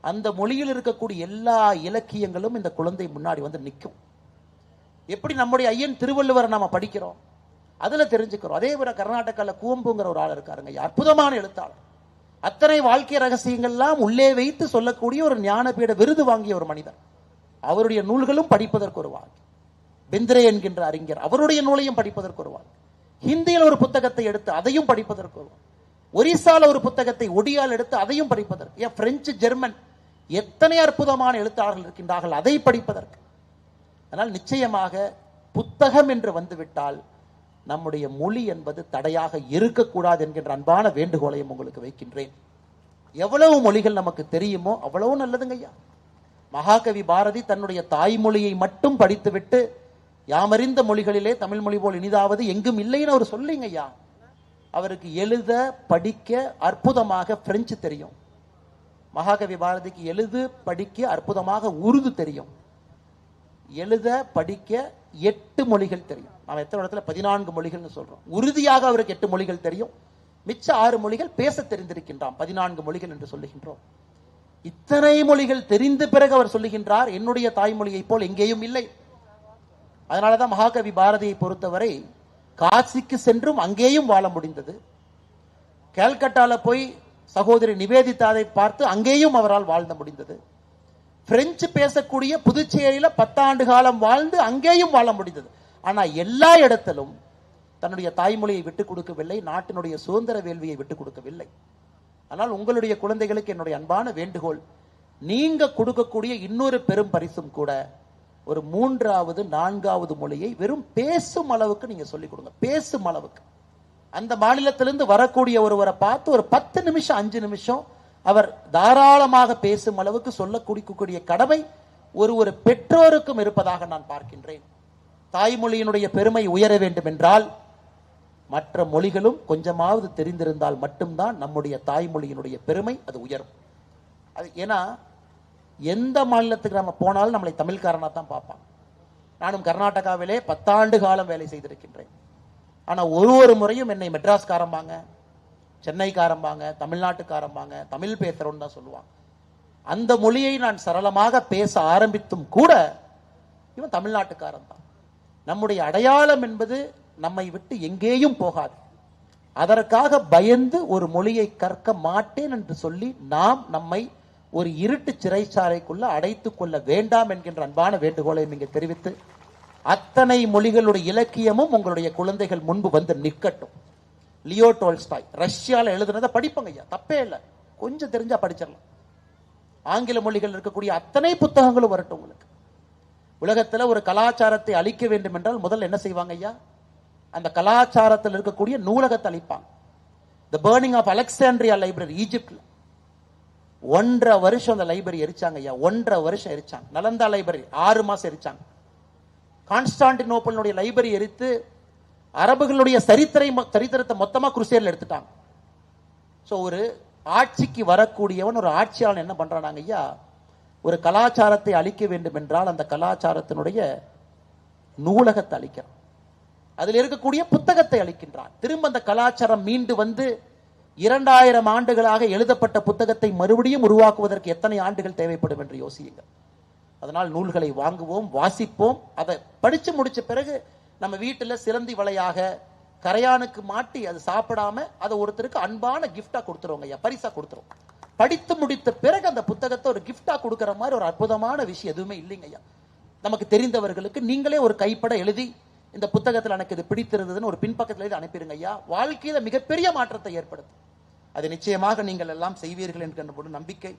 அந்த மொழியில் இருக்கக்கூடிய எல்லா இலக்கியங்களும் இந்த குழந்தை முன்னாடி வந்து நிற்கும். எப்படி நம்முடைய ஐயன் திருவள்ளுவரை நாம படிக்கிறோம், அதுல தெரிஞ்சுக்கிறோம். அதே போல கர்நாடகால குவம்புங்கிற ஒரு ஆள் இருக்காருங்க, அற்புதமான எழுத்தாளர். அத்தனை வாழ்க்கை ரகசியங்கள்லாம் உள்ளே வைத்து சொல்லக்கூடிய ஒரு ஞானபீட விருது வாங்கிய ஒரு மனிதர். அவருடைய நூல்களும் படிப்பதற்கு ஒரு வாழ்க்கை. பிந்திரே என்கின்ற அறிஞர், அவருடைய நூலையும் படிப்பதற்கு ஒரு வாழ்க்கை. ஹிந்தியில் ஒரு புத்தகத்தை எடுத்து அதையும் படிப்பதற்கு ஒரு, ஒரிசால ஒரு புத்தகத்தை ஒடியால் எடுத்து அதையும் படிப்பதற்கு, ஏன் பிரெஞ்சு ஜெர்மன் எத்தனை அற்புதமான எழுத்தாளர்கள் இருக்கின்றார்கள் அதை படிப்பதற்கு. அதனால் நிச்சயமாக புத்தகம் என்று வந்துவிட்டால் நம்முடைய மொழி என்பது தடையாக இருக்கக்கூடாது என்கின்ற அன்பான வேண்டுகோளையும் உங்களுக்கு வைக்கின்றேன். எவ்வளவு மொழிகள் நமக்கு தெரியுமோ அவ்வளவு நல்லதுங்க ஐயா. மகாகவி பாரதி தன்னுடைய தாய்மொழியை மட்டும் படித்துவிட்டு யாமறிந்த மொழிகளிலே தமிழ் மொழி போல் இனிதாவது எங்கும் இல்லைன்னு அவர் சொல்லிங்க ஐயா. அவருக்கு எழுத படிக்க அற்புதமாக பிரெஞ்சு தெரியும். மகாகவி பாரதிக்கு எழுது படிக்க அற்புதமாக உருது தெரியும். எழுத படிக்க 8 மொழிகள் தெரியும். நாம் எத்தனை இடத்துல 14 மொழிகள்னு சொல்றோம். உறுதியாக அவருக்கு 8 மொழிகள் தெரியும். மிச்ச 6 மொழிகள் பேச தெரிந்திருக்கின்றான். 14 மொழிகள் என்று சொல்லுகின்றோம். இத்தனை மொழிகள் தெரிந்த பிறகு அவர் சொல்லுகின்றார், என்னுடைய தாய்மொழியை போல் எங்கேயும் இல்லை. அதனாலதான் மகாகவி பாரதியை பொறுத்தவரை காசிக்கு சென்றும் அங்கேயும் வாழ முடிந்தது. கல்கட்டால போய் சகோதரி நிவேதிதாவை பார்த்து அங்கேயும் அவரால் வாழ்ந்த முடிந்தது. பிரெஞ்சு பேசக்கூடிய புதுச்சேரியில 10 ஆண்டு காலம் வாழ்ந்து அங்கேயும் வாழ முடிந்தது. ஆனா எல்லா இடத்திலும் தன்னுடைய தாய்மொழியை விட்டுக் கொடுக்கவில்லை, நாட்டினுடைய சுதந்திர வேள்வியை விட்டுக் கொடுக்கவில்லை. ஆனால் உங்களுடைய குழந்தைகளுக்கு என்னுடைய அன்பான வேண்டுகோள், நீங்க கொடுக்கக்கூடிய இன்னொரு பெரும் பரிசும் கூட ஒரு 3வது 4வது மொழியை வெறும் பேசும் அளவுக்கு நீங்க சொல்லிக் கொடுங்க. பேசும் அளவுக்கு அந்த மாநிலத்திலிருந்து வரக்கூடிய ஒருவரை பார்த்து ஒரு 10 நிமிஷம் 5 நிமிஷம் அவர் தாராளமாக பேசும் அளவுக்கு சொல்லக்கூடிய கடமை ஒரு பெற்றோருக்கும் இருப்பதாக நான் பார்க்கின்றேன். தாய்மொழியினுடைய பெருமை உயர வேண்டும் என்றால் மற்ற மொழிகளும் கொஞ்சமாவது தெரிந்திருந்தால் மட்டும்தான் நம்முடைய தாய்மொழியினுடைய பெருமை அது உயரும். அது ஏன்னா எந்த மாநிலத்துக்கு நம்ம போனாலும் நம்மளை தமிழ்காரனா தான் பார்ப்பான். நானும் கர்நாடகாவிலே 10 ஆண்டு காலம் வேலை செய்திருக்கின்றேன். ஆனா ஒரு முறையும் என்னை மெட்ராஸ்காரம்பாங்க, சென்னைக்காரம்பாங்க, தமிழ்நாட்டுக்காரம்பாங்க, தமிழ் பேசுறோன்னு தான் சொல்லுவாங்க. அந்த மொழியை நான் சரளமாக பேச ஆரம்பித்தும் கூட இவன் தமிழ்நாட்டுக்காரன் தான். நம்முடைய அடையாளம் என்பது நம்மை விட்டு எங்கேயும் போகாது. அதற்காக பயந்து ஒரு மொழியை கற்க மாட்டேன் என்று சொல்லி நாம் நம்மை ஒரு இருட்டு சிறைச்சாலைக்குள்ள அடைத்துக் கொள்ள வேண்டாம் என்கின்ற அன்பான வேண்டுகோளை நீங்க தெரிவித்து, அத்தனை மொழிகளுடைய இலக்கியமும் உங்களுடைய குழந்தைகள் முன்பு வந்து நிற்கட்டும். லியோ டோல்ஸ்டாய் ரஷ்யால எழுதுனதை படிப்பங்க ஐயா, தப்பே இல்லை, கொஞ்சம் தெரிஞ்சா படிச்சிடலாம். ஆங்கில மொழிகள் இருக்கக்கூடிய அத்தனை புத்தகங்களும் வரட்டும். உங்களுக்கு உலகத்துல ஒரு கலாச்சாரத்தை அழிக்க வேண்டும் என்றால் முதல்ல என்ன செய்வாங்க ஐயா? அந்த கலாச்சாரத்தில் இருக்கக்கூடிய நூலகத்தை அழிப்பாங்க. தி பர்னிங் ஆஃப் அலெக்சாண்ட்ரியா லைப்ரரி ஈஜிப்ட்ல 1.5 வருஷம் அந்த லைப்ரரி எரிச்சாங்க ஐயா. 1.5 வருஷம் எரிச்சாங்க. நலந்தா லைப்ரரி 6 மாசம் எரிச்சாங்க. கான்ஸ்டான்டினோப்பிளுடைய லைப்ரரி எரித்து அரபுகளுடைய சரித்திரத்தை மொத்தமா குருசேர்ல எடுத்துட்டாங்க. சோ ஒரு ஆட்சிக்கு வரக்கூடியவன், ஒரு ஆட்சியாளன் என்ன பண்றாங்க ஐயா? ஒரு கலாச்சாரத்தை அழிக்க வேண்டும் என்றால் அந்த கலாச்சாரத்தினுடைய நூலகத்தை அழிக்கிறான், அதில் இருக்கக்கூடிய புத்தகத்தை அளிக்கின்றான். திரும்ப அந்த கலாச்சாரம் மீண்டு வந்து 2000 ஆண்டுகளாக எழுதப்பட்ட புத்தகத்தை மறுபடியும் உருவாக்குவதற்கு எத்தனை ஆண்டுகள் தேவைப்படும் என்று யோசியுங்கள். அதனால் நூல்களை வாங்குவோம், வாசிப்போம். அதை படிச்சு முடிச்ச பிறகு நம்ம வீட்டுல சிலந்தி வலையாக கரையானுக்கு மாட்டி அது சாப்பிடாம அதை ஒருத்தருக்கு அன்பான கிஃப்டா கொடுத்துருவோங்க ஐயா, பரிசா கொடுத்துருவோம். படித்து முடித்த பிறகு அந்த புத்தகத்தை ஒரு கிஃப்டா கொடுக்கிற மாதிரி ஒரு அற்புதமான விஷயம் எதுவுமே இல்லைங்க ஐயா. நமக்கு தெரிந்தவர்களுக்கு நீங்களே ஒரு கைப்பட எழுதி, இந்த புத்தகத்தில் எனக்கு இது பிடித்திருந்ததுன்னு ஒரு பின்பக்கத்தில் எழுதி அனுப்பிடுங்க ஐயா. வாழ்க்கையில மிகப்பெரிய மாற்றத்தை ஏற்படுத்தும். அது நிச்சயமாக நீங்கள் எல்லாம் செய்வீர்கள் என்கின்ற நம்பிக்கை